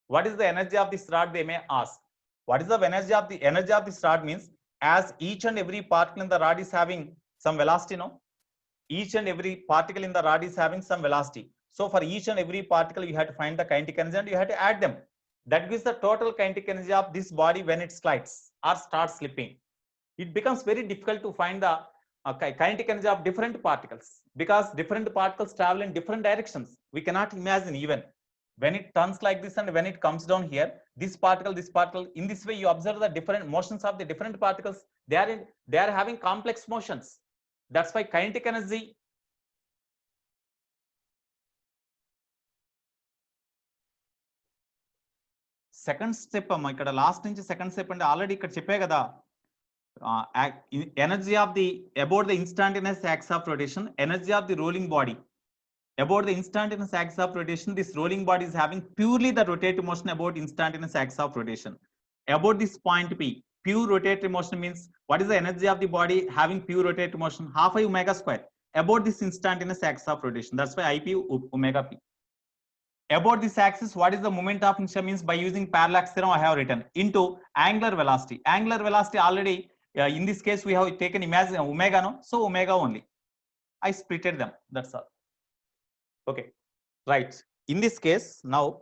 What is the energy of this rod? They may ask. What is the energy of this rod means, as each and every particle in the rod is having some velocity, no? Each and every particle in the rod is having some velocity. So for each and every particle, you have to find the kinetic energy and you have to add them. That gives the total kinetic energy of this body when it slides or starts slipping. It becomes very difficult to find the kinetic energy of different particles, because different particles travel in different directions. We cannot imagine even when it turns like this and when it comes down here, this particle, in this way you observe the different motions of the different particles. They are having complex motions. That's why kinetic energy second step ikkada last nunchi second step ante already ikkada cheppe kada, energy of the about the instantaneous axis of rotation, energy of the rolling body. About the instantaneous axis of rotation, this rolling body is having purely the rotative motion about instantaneous axis of rotation. About this point P, pure rotative motion means what is the energy of the body having pure rotative motion? Half I omega square about this instantaneous axis of rotation. That's why IP omega P. About this axis, what is the moment of inertia means? By using parallax theorem, I have written into angular velocity. Angular velocity already in this case we have taken imagine omega, no? So omega only. I splitted them. That's all. Okay, right. In this case, now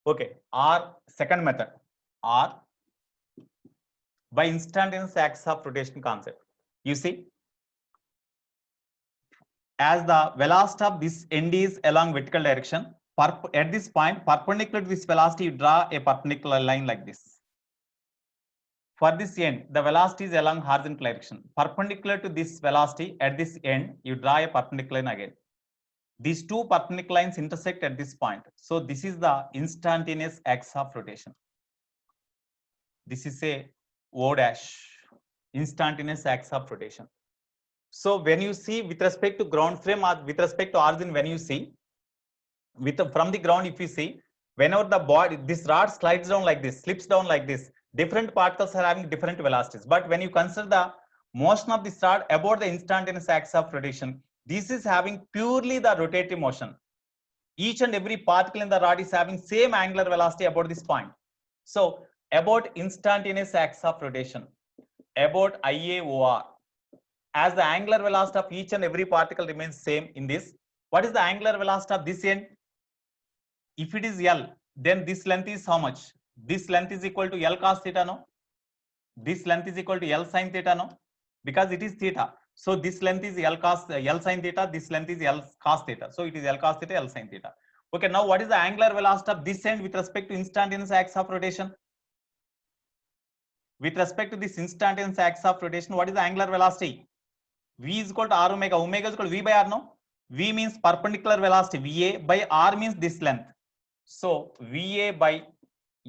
okay, or second method, or by instantaneous axis of rotation concept. You see, as the velocity of this end is along vertical direction, at this point perpendicular to this velocity, you draw a perpendicular line like this. For this end, the velocity is along horizontal direction. Perpendicular to this velocity, at this end, you draw a perpendicular line again. These two perpendicular lines intersect at this point. So this is the instantaneous axis of rotation. This is a O dash, instantaneous axis of rotation. So when you see with respect to ground frame or with respect to origin, when you see from the ground, if you see, whenever the body, this rod slides down like this, slips down like this, different particles are having different velocities. But when you consider the motion of this rod about the instantaneous axis of rotation, this is having purely the rotative motion. Each and every particle in the rod is having same angular velocity about this point. So about instantaneous axis of rotation, about IAOR, as the angular velocity of each and every particle remains same in this, what is the angular velocity of this end? If it is L, then this length is how much? This length is equal to L cos theta, no? This length is equal to L sin theta, no? Because it is theta. So this length is L sin theta, this length is L cos theta. So it is L cos theta, L sin theta. Okay, now what is the angular velocity of this end with respect to instantaneous axis of rotation? With respect to this instantaneous axis of rotation, what is the angular velocity? V is equal to R omega. Omega is equal to V by R, no? V means perpendicular velocity, VA, by R means this length. So VA by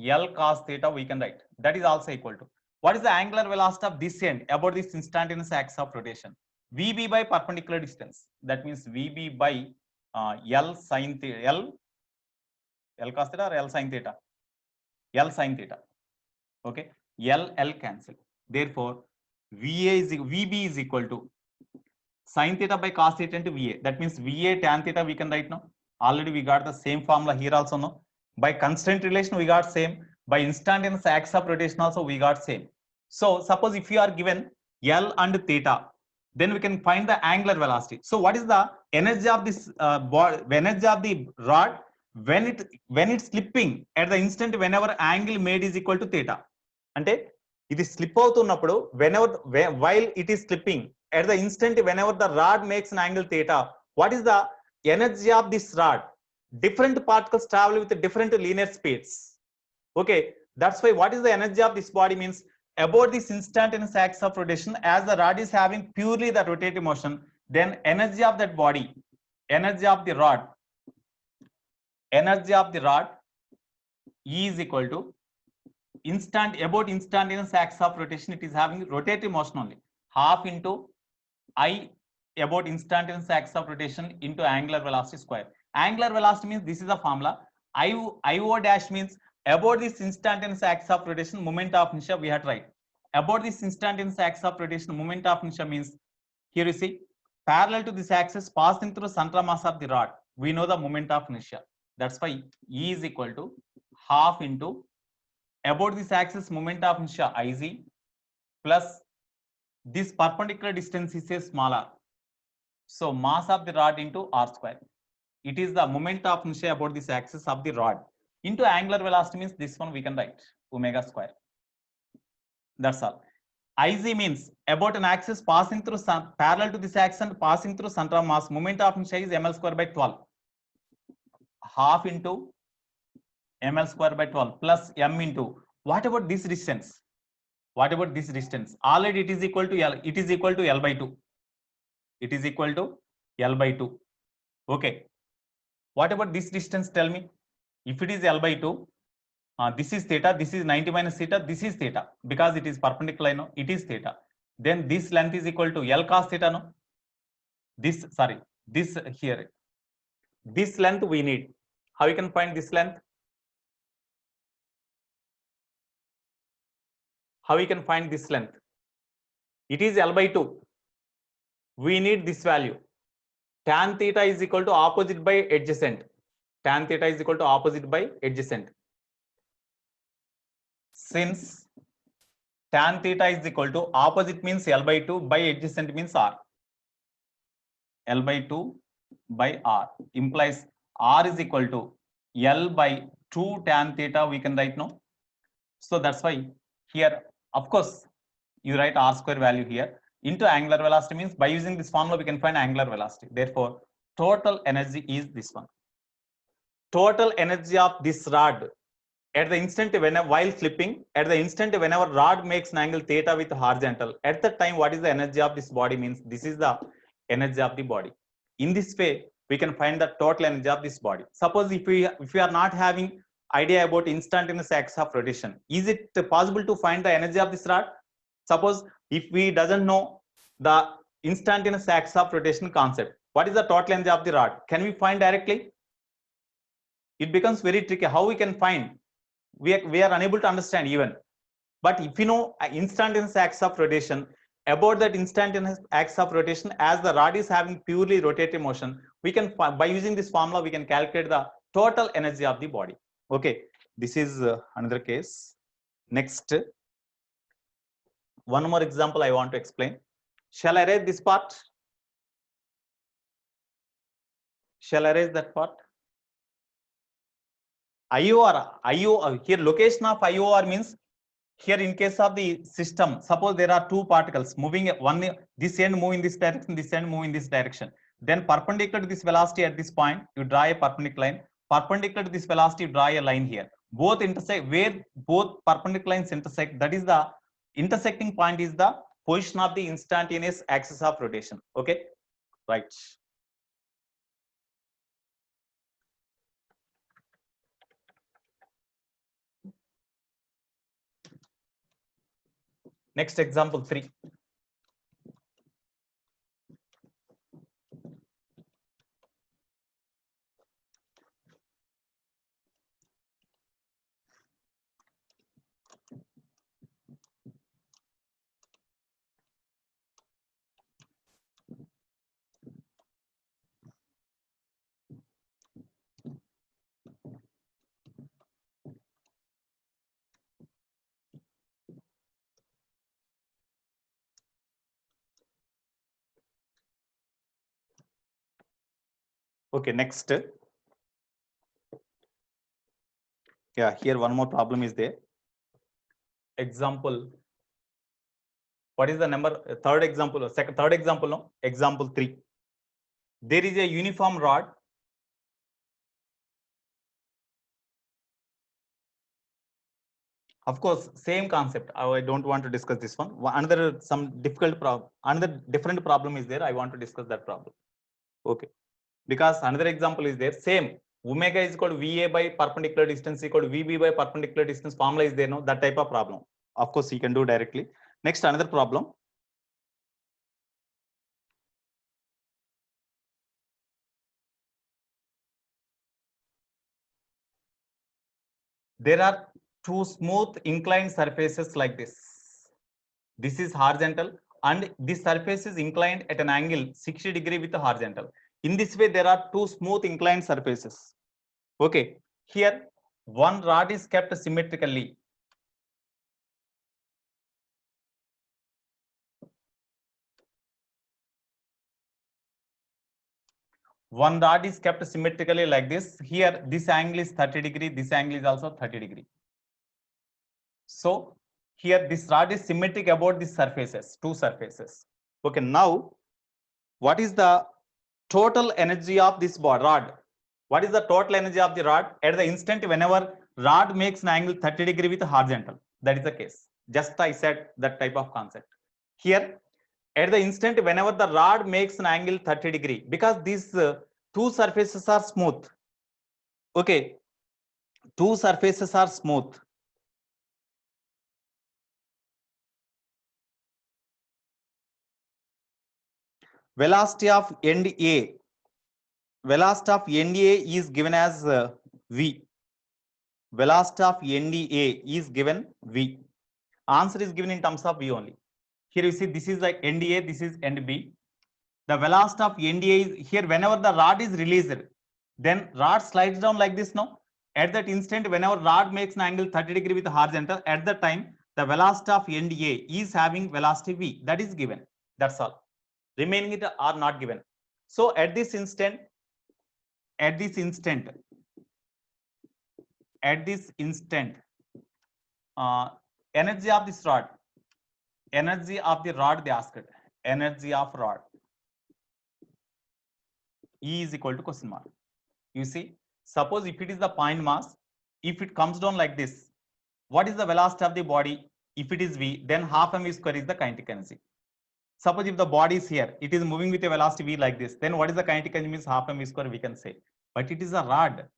L cos theta we can write. That is also equal to. What is the angular velocity of this end about this instantaneous axis of rotation? VB by perpendicular distance. That means VB by L sin theta. L cos theta or L sin theta? L sin theta. Okay. L cancel. Therefore, VB is equal to sin theta by cos theta into VA. That means VA tan theta we can write now. Already we got the same formula here also no. By constraint relation we got same. By instantaneous axis of rotation also we got same. So suppose if you are given L and theta, then we can find the angular velocity. So what is the energy of this energy of the rod when it's slipping at the instant whenever angle made is equal to theta? అంటే ఇది slip అవుతున్నప్పుడు while it is slipping at the instant whenever the rod makes an angle theta, what is the energy of this rod? Different particles travel with different linear speeds. Okay, that's why what is the energy of this body means about this instantaneous axis of rotation, as the rod is having purely the rotating motion, then energy of that body, energy of the rod E is equal to about instantaneous axis of rotation, it is having rotating motion only, half into I about instantaneous axis of rotation into angular velocity square. Angular velocity means this is the formula. IO dash means about this instantaneous axis of rotation moment of inertia we have to write. About this instantaneous axis of rotation moment of inertia means here you see parallel to this axis passing through center mass of the rod. We know the moment of inertia. That's why E is equal to half into about this axis moment of inertia Iz plus this perpendicular distance is a smaller. So mass of the rod into R square. It is the moment of inertia about this axis of the rod into angular velocity means this one we can write omega square. That's all. Iz means about an axis passing through parallel to this axis and passing through center of mass. Moment of inertia is ml square by 12. Half into ml square by 12 plus m into what about this distance? What about this distance? Already it is equal to L. It is equal to L by 2. It is equal to L by 2. Okay. What about this distance? Tell me. If it is L by 2, this is theta, this is 90 minus theta, this is theta. Because it is perpendicular, no, it is theta. Then this length is equal to L cos theta, no? This here. This length we need. How you can find this length? How we can find this length? It is L by 2. We need this value. Tan theta is equal to opposite by adjacent. Tan theta is equal to opposite by adjacent. Since tan theta is equal to opposite means L by 2 by adjacent means R. L by 2 by R implies R is equal to L by 2 tan theta we can write now. So that's why here, of course, you write R square value here into angular velocity means by using this formula we can find angular velocity. Therefore, total energy is this one. Total energy of this rod at the instant while slipping, at the instant whenever rod makes an angle theta with horizontal, at that time what is the energy of this body means this is the energy of the body. In this way we can find the total energy of this body. Suppose if we are not having idea about instantaneous axis of rotation, is it possible to find the energy of this rod? Suppose if we doesn't know the instantaneous axis of rotation concept, what is the total energy of the rod? Can we find directly? It becomes very tricky. How we can find? We are unable to understand even. But if you know instantaneous axis of rotation, about that instantaneous axis of rotation, as the rod is having purely rotating motion, we can by using this formula we can calculate the total energy of the body. Okay, this is another case. Next, one more example I want to explain. Shall I erase this part? Shall I erase that part? IOR here location of IOR means here in case of the system, suppose there are two particles moving, one this end move in this direction, this end move in this direction, then perpendicular to this velocity at this point you draw a perpendicular line, perpendicular to this velocity you draw a line here, both intersect where both perpendicular lines intersect, that is the intersecting point is the position of the instantaneous axis of rotation. Okay, right. Next example 3. Okay, next. Yeah, here one more problem is there. Example. What is the number? Third example, third example, no? Example 3. There is a uniform rod. Of course, same concept. I don't want to discuss this one. Another some difficult problem, another different problem is there. I want to discuss that problem. Okay. Because another example is there. Same. Omega is equal to VA by perpendicular distance equal to VB by perpendicular distance. Formula is there, no? That type of problem. Of course, you can do directly. Next, another problem. There are two smooth inclined surfaces like this. This is horizontal and this surface is inclined at an angle 60 degree with the horizontal. In this way, there are two smooth inclined surfaces. Okay, here one rod is kept symmetrically. One rod is kept symmetrically like this. Here, this angle is 30 degree. This angle is also 30 degree. So here this rod is symmetric about these surfaces, two surfaces. Okay, now what is the total energy of this rod? What is the total energy of the rod at the instant whenever rod makes an angle 30 degree with horizontal? That is the case. Just I said that type of concept. Here, at the instant whenever the rod makes an angle 30 degree, because these two surfaces are smooth. Okay, two surfaces are smooth. Velocity of end A. Velocity of end A is given as V. Velocity of end A is given V. Answer is given in terms of V only. Here you see this is like end A, this is end B. The velocity of end A is here whenever the rod is released, then rod slides down like this now. At that instant, whenever rod makes an angle 30 degree with the horizontal, at that time, the velocity of end A is having velocity V. That is given. That's all. Remaining it are not given. So at this instant, energy of this rod, energy of the rod they asked, energy of rod, E is equal to question mark. You see, suppose if it is the point mass, if it comes down like this, what is the velocity of the body? If it is V, then half mv square is the kinetic energy. Suppose if the body is here, it is moving with a velocity V like this, then what is the kinetic energy? Means half mv square we can say. But it is a rod.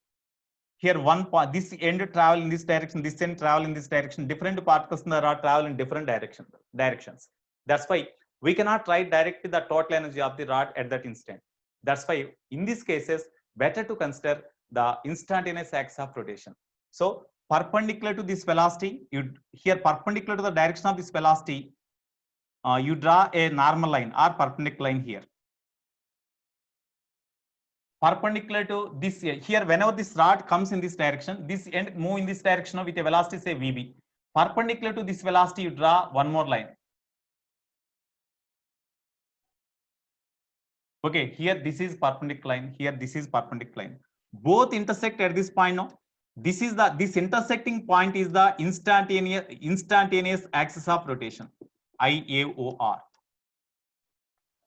Here one part, this end travel in this direction, this end travel in this direction, different particles in the rod travel in different directions. That's why we cannot write directly the total energy of the rod at that instant. That's why in these cases, better to consider the instantaneous axis of rotation. So perpendicular to this velocity, here perpendicular to the direction of this velocity, you draw a normal line or perpendicular line here. Perpendicular to this here, whenever this rod comes in this direction, this end move in this direction with a velocity say VB. Perpendicular to this velocity, you draw one more line. Okay, here this is perpendicular line, here this is perpendicular line. Both intersect at this point now. This intersecting point is the instantaneous axis of rotation, IAOR.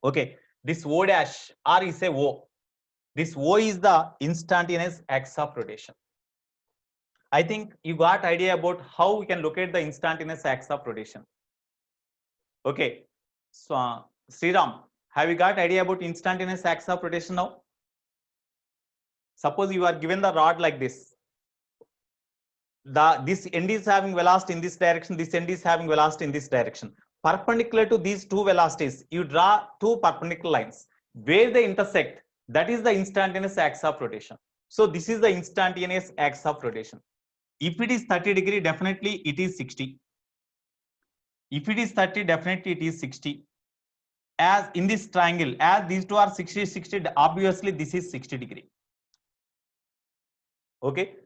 Okay, this O dash R is a O. This O is the instantaneous axis of rotation. I think you got idea about how we can locate the instantaneous axis of rotation. Okay, so Sriram, have you got idea about instantaneous axis of rotation now? Suppose you are given the rod like this. this end is having velocity in this direction, this end is having velocity in this direction. Perpendicular to these two velocities, you draw two perpendicular lines. Where they intersect, that is the instantaneous axis of rotation. So this is the instantaneous axis of rotation. If it is 30 degree, definitely it is 60. If it is 30, definitely it is 60. As in this triangle, as these two are 60, 60, obviously this is 60 degree. Okay.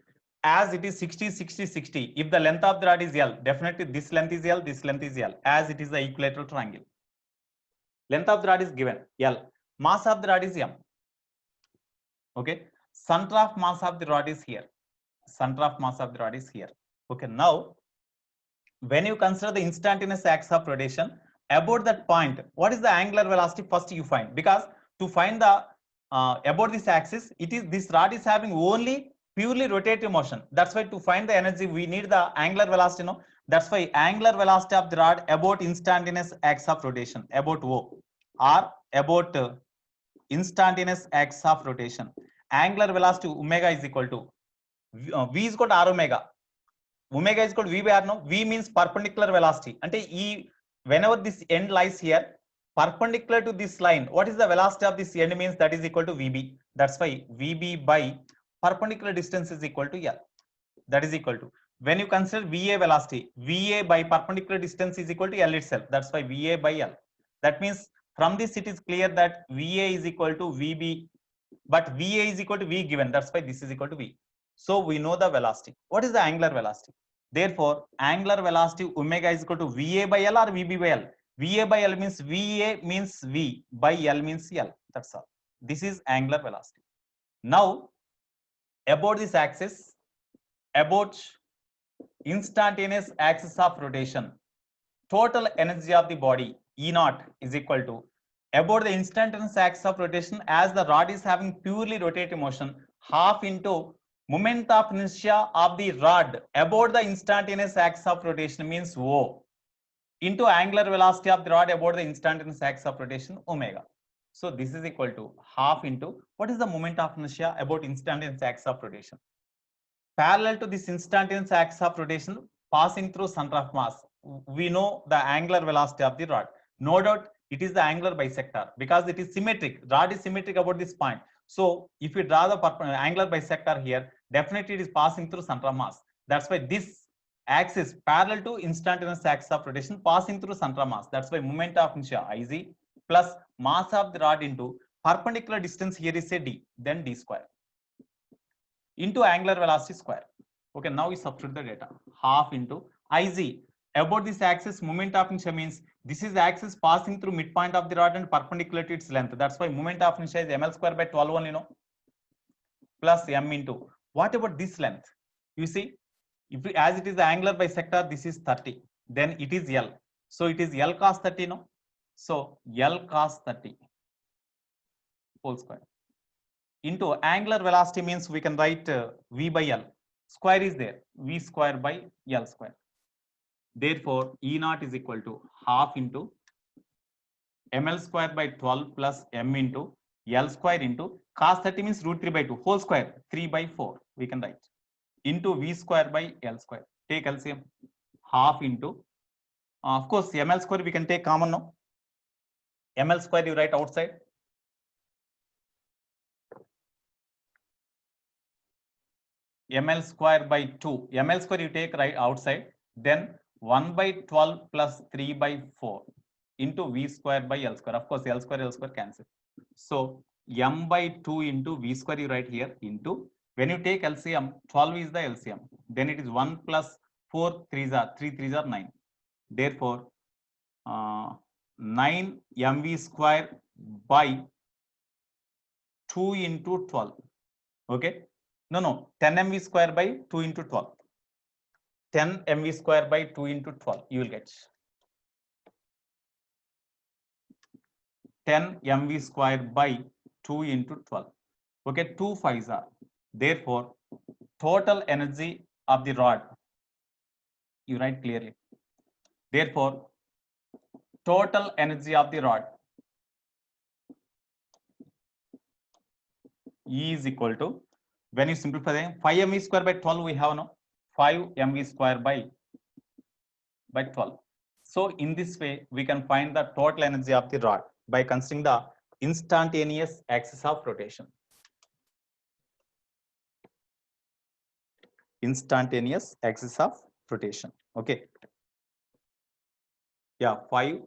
As it is 60, 60, 60. If the length of the rod is L, definitely this length is L, this length is L, as it is the equilateral triangle. Length of the rod is given L. Mass of the rod is M. Okay. Center of mass of the rod is here. Center of mass of the rod is here. Okay. Now, when you consider the instantaneous axis of rotation, about that point, what is the angular velocity? First you find, because to find the about this axis, it is this rod is having only purely rotative motion. That's why to find the energy, we need the angular velocity. No, that's why angular velocity of the rod about instantaneous axis of rotation, about O, or about instantaneous axis of rotation. Angular velocity omega is equal to V is equal to R omega. Omega is equal to V by R. No, V means perpendicular velocity. And whenever this end lies here, perpendicular to this line, what is the velocity of this end means that is equal to VB. That's why VB by perpendicular distance is equal to L. That is equal to, when you consider VA velocity, VA by perpendicular distance is equal to L itself. That's why VA by L. That means from this it is clear that VA is equal to VB, but VA is equal to V given. That's why this is equal to V. So we know the velocity. What is the angular velocity? Therefore, angular velocity omega is equal to VA by L or VB by L. VA by L means VA means V, by L means L. That's all. This is angular velocity. Now, about this axis, about instantaneous axis of rotation, total energy of the body E naught is equal to, about the instantaneous axis of rotation, as the rod is having purely rotating motion, half into moment of inertia of the rod about the instantaneous axis of rotation means O, into angular velocity of the rod about the instantaneous axis of rotation omega. So this is equal to half into, what is the moment of inertia about instantaneous axis of rotation? Parallel to this instantaneous axis of rotation passing through center of mass, we know the angular velocity of the rod. No doubt it is the angular bisector, because it is symmetric. Rod is symmetric about this point. So if you draw the angular bisector here, definitely it is passing through center of mass. That's why this axis parallel to instantaneous axis of rotation passing through center of mass. That's why moment of inertia Iz plus mass of the rod into perpendicular distance here is a D, then D square, into angular velocity square. Okay, now we substitute the data. Half into Iz. About this axis, moment of inertia means this is the axis passing through midpoint of the rod and perpendicular to its length. That's why moment of inertia is ml square by 12 only, plus m into, what about this length? You see, if as it is the angular bisector, this is 30, then it is L. So it is L cos 30, So L cos 30 whole square into angular velocity means we can write V by L. Square is there, V square by L square. Therefore, E naught is equal to half into ml square by 12 plus m into L square into cos 30 means root 3 by 2 whole square, 3 by 4 we can write, into V square by L square. Take LCM, half into, of course ml square we can take common now. Ml square you write outside, ml square by 2, ml square you take right outside, then 1 by 12 plus 3 by 4 into V square by L square. Of course L square cancel. So m by 2 into V square you write here, into, when you take LCM, 12 is the LCM, then it is 1 plus 4 3s are 3 3s are 9. Therefore 9 mv square by 2 into 12. Okay, no 10 mv square by 2 into 12. 10 mv square by 2 into 12 you will get 10 mv square by 2 into 12. Okay, 2 5s are. Therefore, total energy of the rod, you write clearly. Therefore, total energy of the rod E is equal to, when you simplify, 5 mv square by 12 we have now, 5 mv square by 12. So in this way, we can find the total energy of the rod by considering the instantaneous axis of rotation. Instantaneous axis of rotation. Okay. Yeah, 5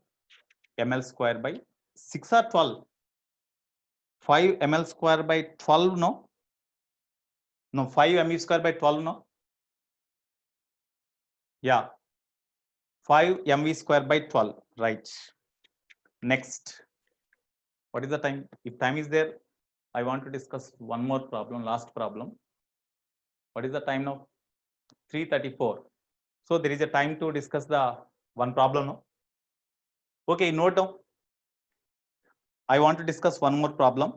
ml square by 6 or 12. 5 ml square by 12, no? No, 5 mv square by 12, no? Yeah. 5 mv square by 12, right? Next. What is the time? If time is there, I want to discuss one more problem, last problem. What is the time now? 3:34. So there is a time to discuss the one problem, no? Okay, note down. I want to discuss one more problem.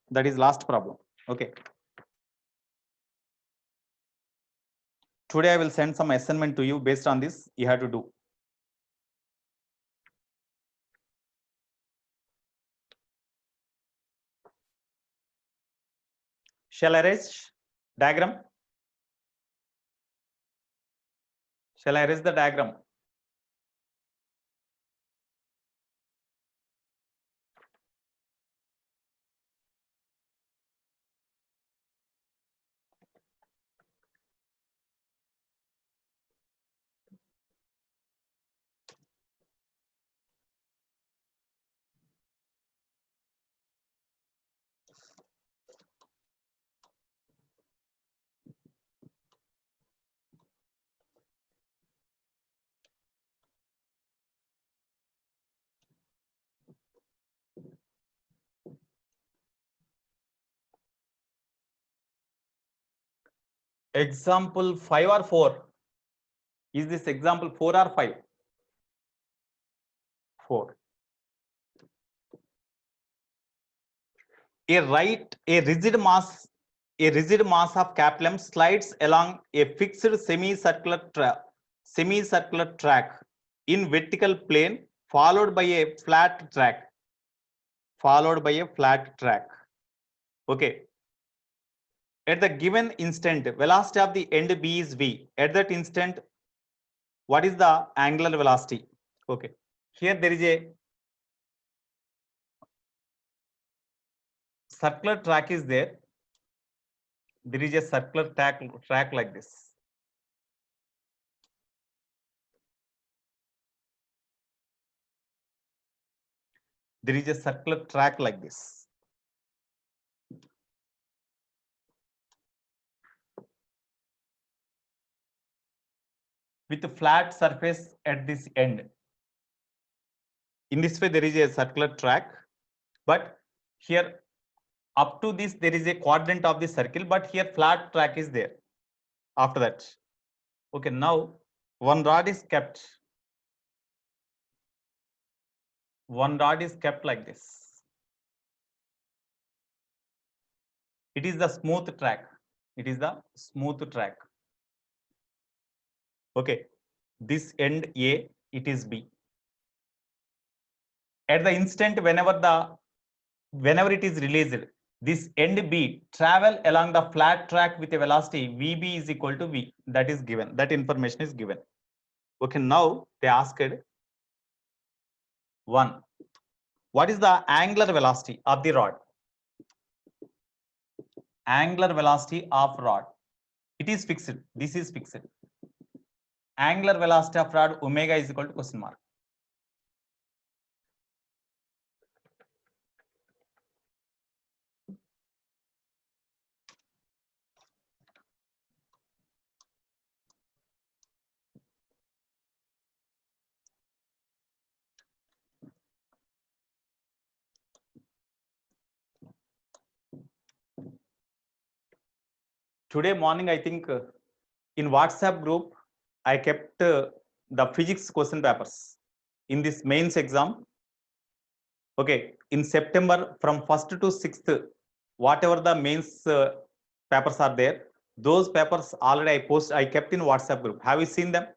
That is last problem. Okay. Today I will send some assignment to you based on this. You have to do. Shall I erase diagram? Shall I erase the diagram? Example 5 or 4? Is this example 4 or 5? 4. A rigid mass of capital M slides along a fixed semicircular track in vertical plane followed by a flat track. Okay. At the given instant, velocity of the end B is V. At that instant, what is the angular velocity? Okay. Here there is a circular track is there. There is a circular track like this. There is a circular track like this. With a flat surface at this end. In this way, there is a circular track, but here up to this, there is a quadrant of the circle, but here flat track is there. After that, okay, now one rod is kept. One rod is kept like this. It is the smooth track. It is the smooth track. Okay, this end A, it is B. At the instant, whenever it is released, this end B travel along the flat track with a velocity VB is equal to V. That is given. That information is given. Okay, now they asked 1. What is the angular velocity of the rod? Angular velocity of rod. It is fixed. This is fixed. Angular velocity of rod omega is equal to question mark. Today morning, I think in WhatsApp group, I kept the physics question papers in this mains exam. Okay, in September from 1st to 6th, whatever the mains papers are there, those papers already I kept in WhatsApp group. Have you seen them?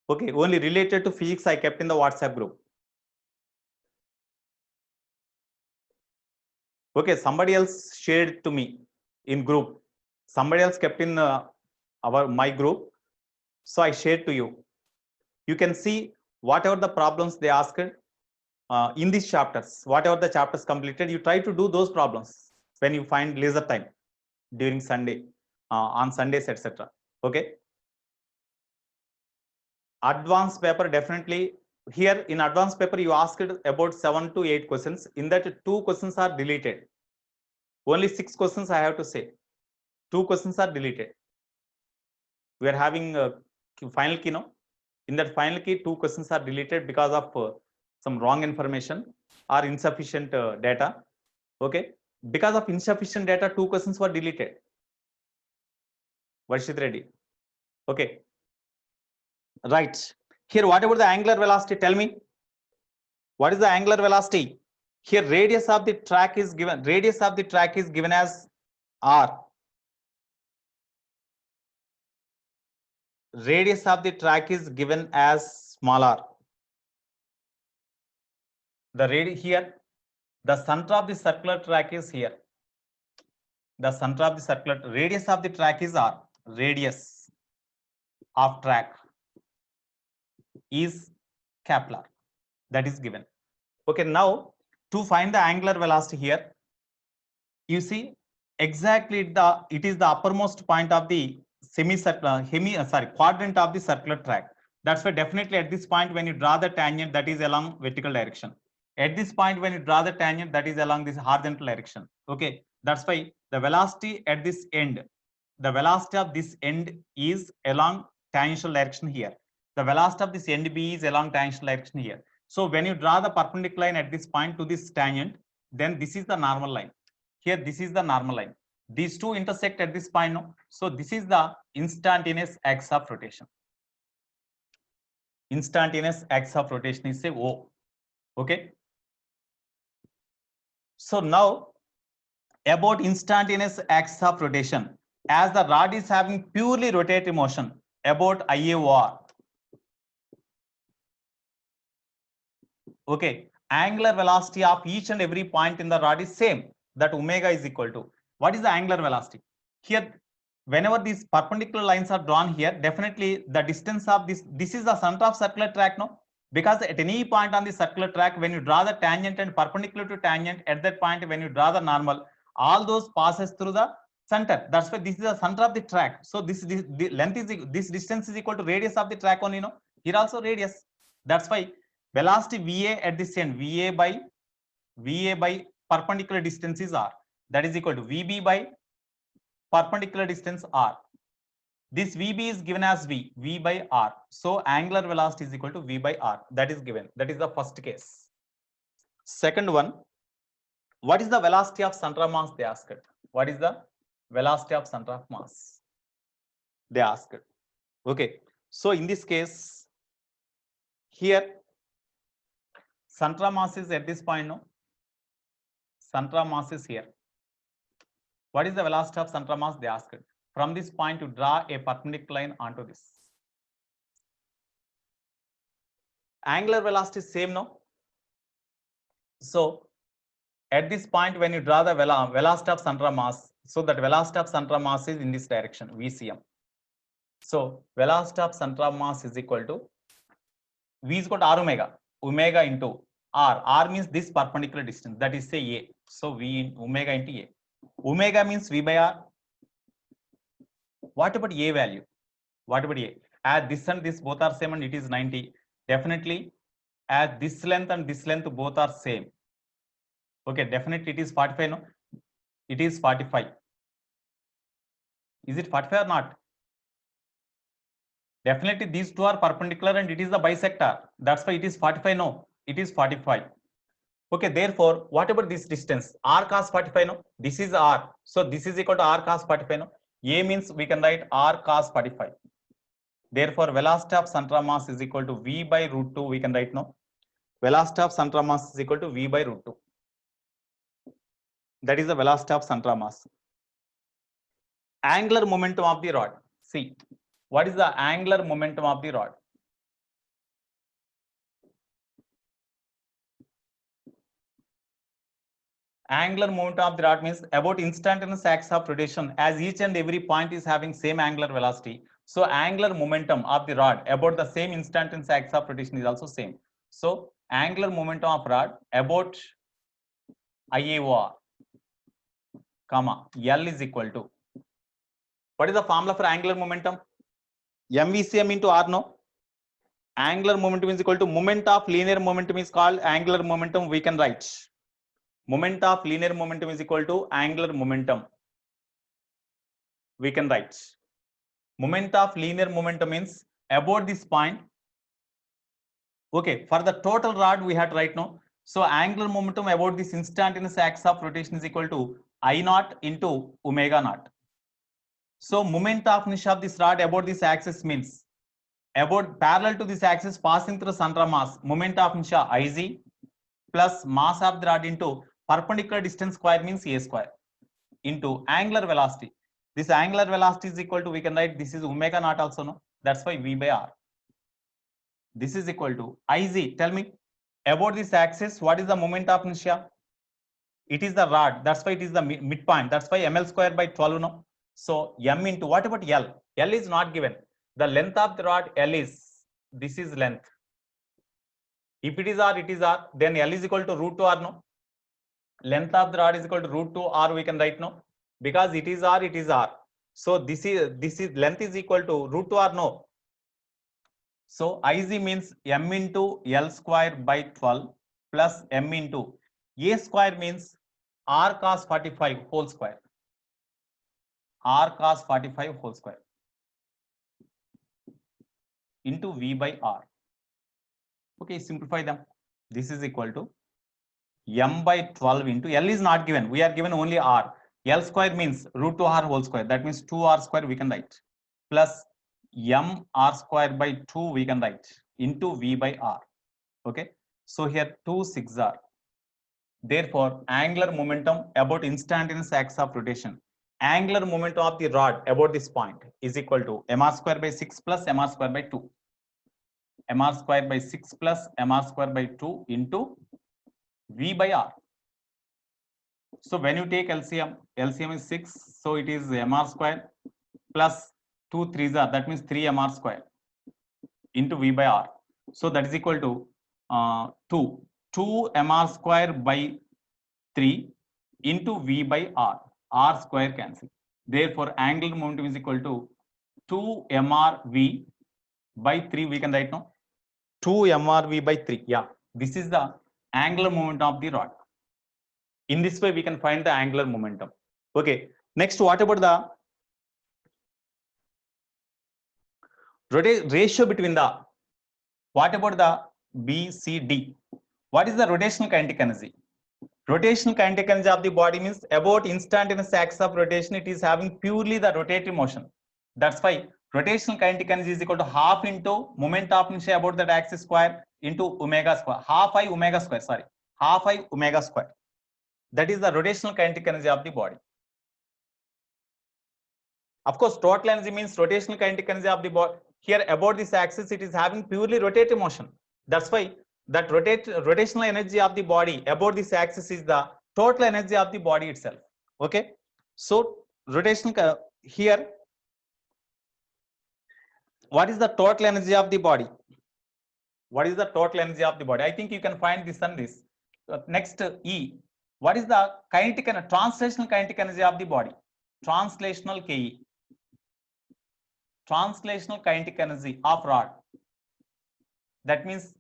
Okay, only related to physics I kept in the WhatsApp group. Okay, somebody else shared to me. in group. Somebody else kept in my group. So I shared to you. You can see whatever the problems they asked in these chapters, whatever the chapters completed, you try to do those problems when you find leisure time during Sunday, on Sundays, etc. Okay. Advanced paper, definitely here in advanced paper you asked about 7 to 8 questions. In that 2 questions are deleted. Only 6 questions I have to say. 2 questions are deleted. We are having a final key now. In that final key, 2 questions are deleted because of some wrong information or insufficient data. Okay. Because of insufficient data, 2 questions were deleted. Varshit Reddy. Okay. Right. Here, what about the angular velocity? Tell me. What is the angular velocity? Here, radius of the track is given. Radius of the track is given as r. Radius of the track is given as small r. The radius here, the center of the circular track is here. The center of the circular radius of the track is r. Radius of track is Kepler. That is given. Okay, now to find the angular velocity here, you see exactly it is the uppermost point of the quadrant of the circular track. That's why definitely at this point when you draw the tangent, that is along vertical direction. At this point when you draw the tangent, that is along this horizontal direction. Okay, that's why the velocity at this end, the velocity of this end is along tangential direction here. The velocity of this end B is along tangential direction here. So when you draw the perpendicular line at this point to this tangent, then this is the normal line. Here, this is the normal line. These two intersect at this point. No? So this is the instantaneous axis of rotation. Instantaneous axis of rotation is say O. Okay. So now about instantaneous axis of rotation, as the rod is having purely rotative motion, about IAOR. Okay, angular velocity of each and every point in the rod is same. That omega is equal to, what is the angular velocity? Here, whenever these perpendicular lines are drawn here, definitely the distance of this is the center of circular track, no? Because at any point on the circular track, when you draw the tangent and perpendicular to tangent, at that point when you draw the normal, all those passes through the center. That's why this is the center of the track. So this the length is, this distance is equal to radius of the track only, no? Here also radius. That's why velocity VA at this end, VA by perpendicular distance is r. That is equal to VB by perpendicular distance r. This VB is given as V by r. So angular velocity is equal to V by r. That is given. That is the first case. Second one, what is the velocity of center of mass? They asked. What is the velocity of center of mass? They asked. Okay. So in this case, here center of mass is at this point, no? Center of mass is here. What is the velocity of center of mass? They asked. From this point to draw a perpendicular line onto this. Angular velocity is same, no? So at this point, when you draw the velocity of center of mass, so that velocity of center of mass is in this direction, VCM. So velocity of center of mass is equal to V is equal to r omega, omega into r. R means this perpendicular distance, that is say A. So V in omega into A. Omega means V by r. What about A value? What about A? As this and this both are same and it is 90. Definitely, as this length and this length both are same. Okay, definitely it is 45, no? It is 45. Is it 45 or not? Definitely these two are perpendicular and it is the bisector. That's why it is 45, no? It is 45. Okay, therefore, what about this distance? R cos 45, no? This is R. So this is equal to R cos 45, no? A means we can write R cos 45. Therefore, velocity of center of mass is equal to V by root 2. We can write, no? Velocity of center of mass is equal to V by root 2. That is the velocity of center of mass. Angular momentum of the rod. See, what is the angular momentum of the rod? Angular momentum of the rod means about instantaneous axis of rotation, as each and every point is having same angular velocity. So angular momentum of the rod about the same instantaneous axis of rotation is also same. So angular momentum of rod about IAOR, comma, L is equal to, what is the formula for angular momentum? MVCM into R, no? Angular momentum is equal to moment of linear momentum is called angular momentum, we can write. Moment of linear momentum is equal to angular momentum. We can write. Moment of linear momentum means about this point. Okay, for the total rod we had right now. So angular momentum about this instantaneous axis of rotation is equal to I naught into omega naught. So moment of inertia of this rod about this axis means about parallel to this axis passing through center mass, moment of inertia Ig plus mass of the rod into perpendicular distance square means A square into angular velocity. This angular velocity is equal to, we can write, this is omega naught also, no? That's why V by R. This is equal to Iz. Tell me about this axis, what is the moment of inertia? It is the rod. That's why it is the midpoint. That's why ml square by 12. No? So m into, what about L? L is not given. The length of the rod L is, this is length. If it is R, it is R. Then L is equal to root 2 R. No? Length of the rod is equal to root 2 R. We can write, no? Because it is R, it is R. So this is length is equal to root 2 R. No? So Iz means m into L square by 12 plus m into A square means R cos 45 whole square. R cos 45 whole square into V by R. Okay, simplify them. This is equal to m by 12 into L is not given. We are given only R. L square means root 2 R whole square. That means 2R square we can write. Plus m R square by 2 we can write into V by R. Okay. So here 2 6 R. Therefore, angular momentum about instantaneous axis of rotation, angular momentum of the rod about this point is equal to mr square by 6 plus mr square by 2. Mr square by 6 plus mr square by 2 into V by R. So when you take LCM, LCM is 6, so it is mr square plus 2 3s are, that means 3 mr square into V by R. So that is equal to 2 mr square by 3 into V by R. R square cancel. Therefore, angular momentum is equal to 2 mrv by 3. We can write now 2 mrv by 3. Yeah, this is the angular momentum of the rod. In this way, we can find the angular momentum. Okay. Next, what about the ratio between the, what about the BCD? What is the rotational kinetic energy? Rotational kinetic energy of the body means about instantaneous axis of rotation, it is having purely the rotative motion. That's why rotational kinetic energy is equal to half into moment of inertia about that axis square into omega square, half I omega square, sorry, half I omega square. That is the rotational kinetic energy of the body. Of course, total energy means rotational kinetic energy of the body. Here about this axis, it is having purely rotative motion. That's why that rotational energy of the body about this axis is the total energy of the body itself. Okay. So rotational here, what is the total energy of the body? What is the total energy of the body? I think you can find this and this. Next E. What is the kinetic and translational kinetic energy of the body? Translational KE. Translational kinetic energy of rod. That means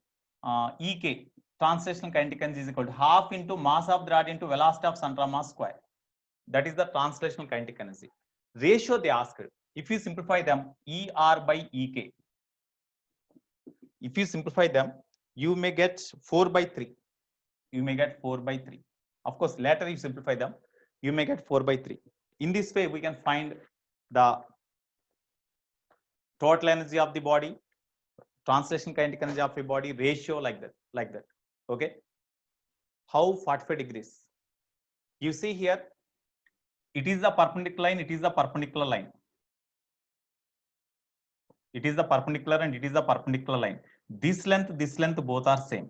EK, translational kinetic energy, is equal to half into mass of the rod into velocity of center mass square. That is the translational kinetic energy. Ratio they asked. If you simplify them, ER by EK. If you simplify them, you may get 4 by 3. You may get 4 by 3. Of course, later you simplify them, you may get 4 by 3. In this way, we can find the total energy of the body, translation kinetic energy of a body, ratio, like that. Okay. How 45 degrees? You see here, it is the perpendicular line, it is the perpendicular line. It is the perpendicular and it is the perpendicular line. This length both are same.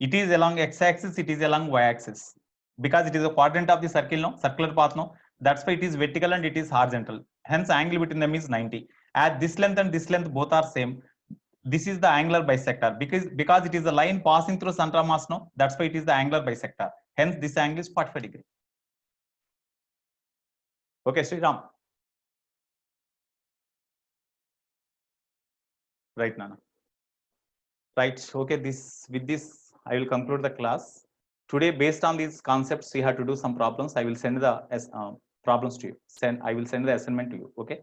It is along x-axis, it is along y-axis. because it is a quadrant of the circle, no, circular path, no. That's why it is vertical and it is horizontal. Hence, angle between them is 90. As this length and this length both are same, this is the angular bisector because it is a line passing through center of mass, no. That's why it is the angular bisector. Hence, this angle is 45 degree. Okay, Sriram. Right, Nana. Right. Okay. With this, I will conclude the class. Today, based on these concepts, you have to do some problems. I will send the problems to you. I will send the assignment to you. Okay.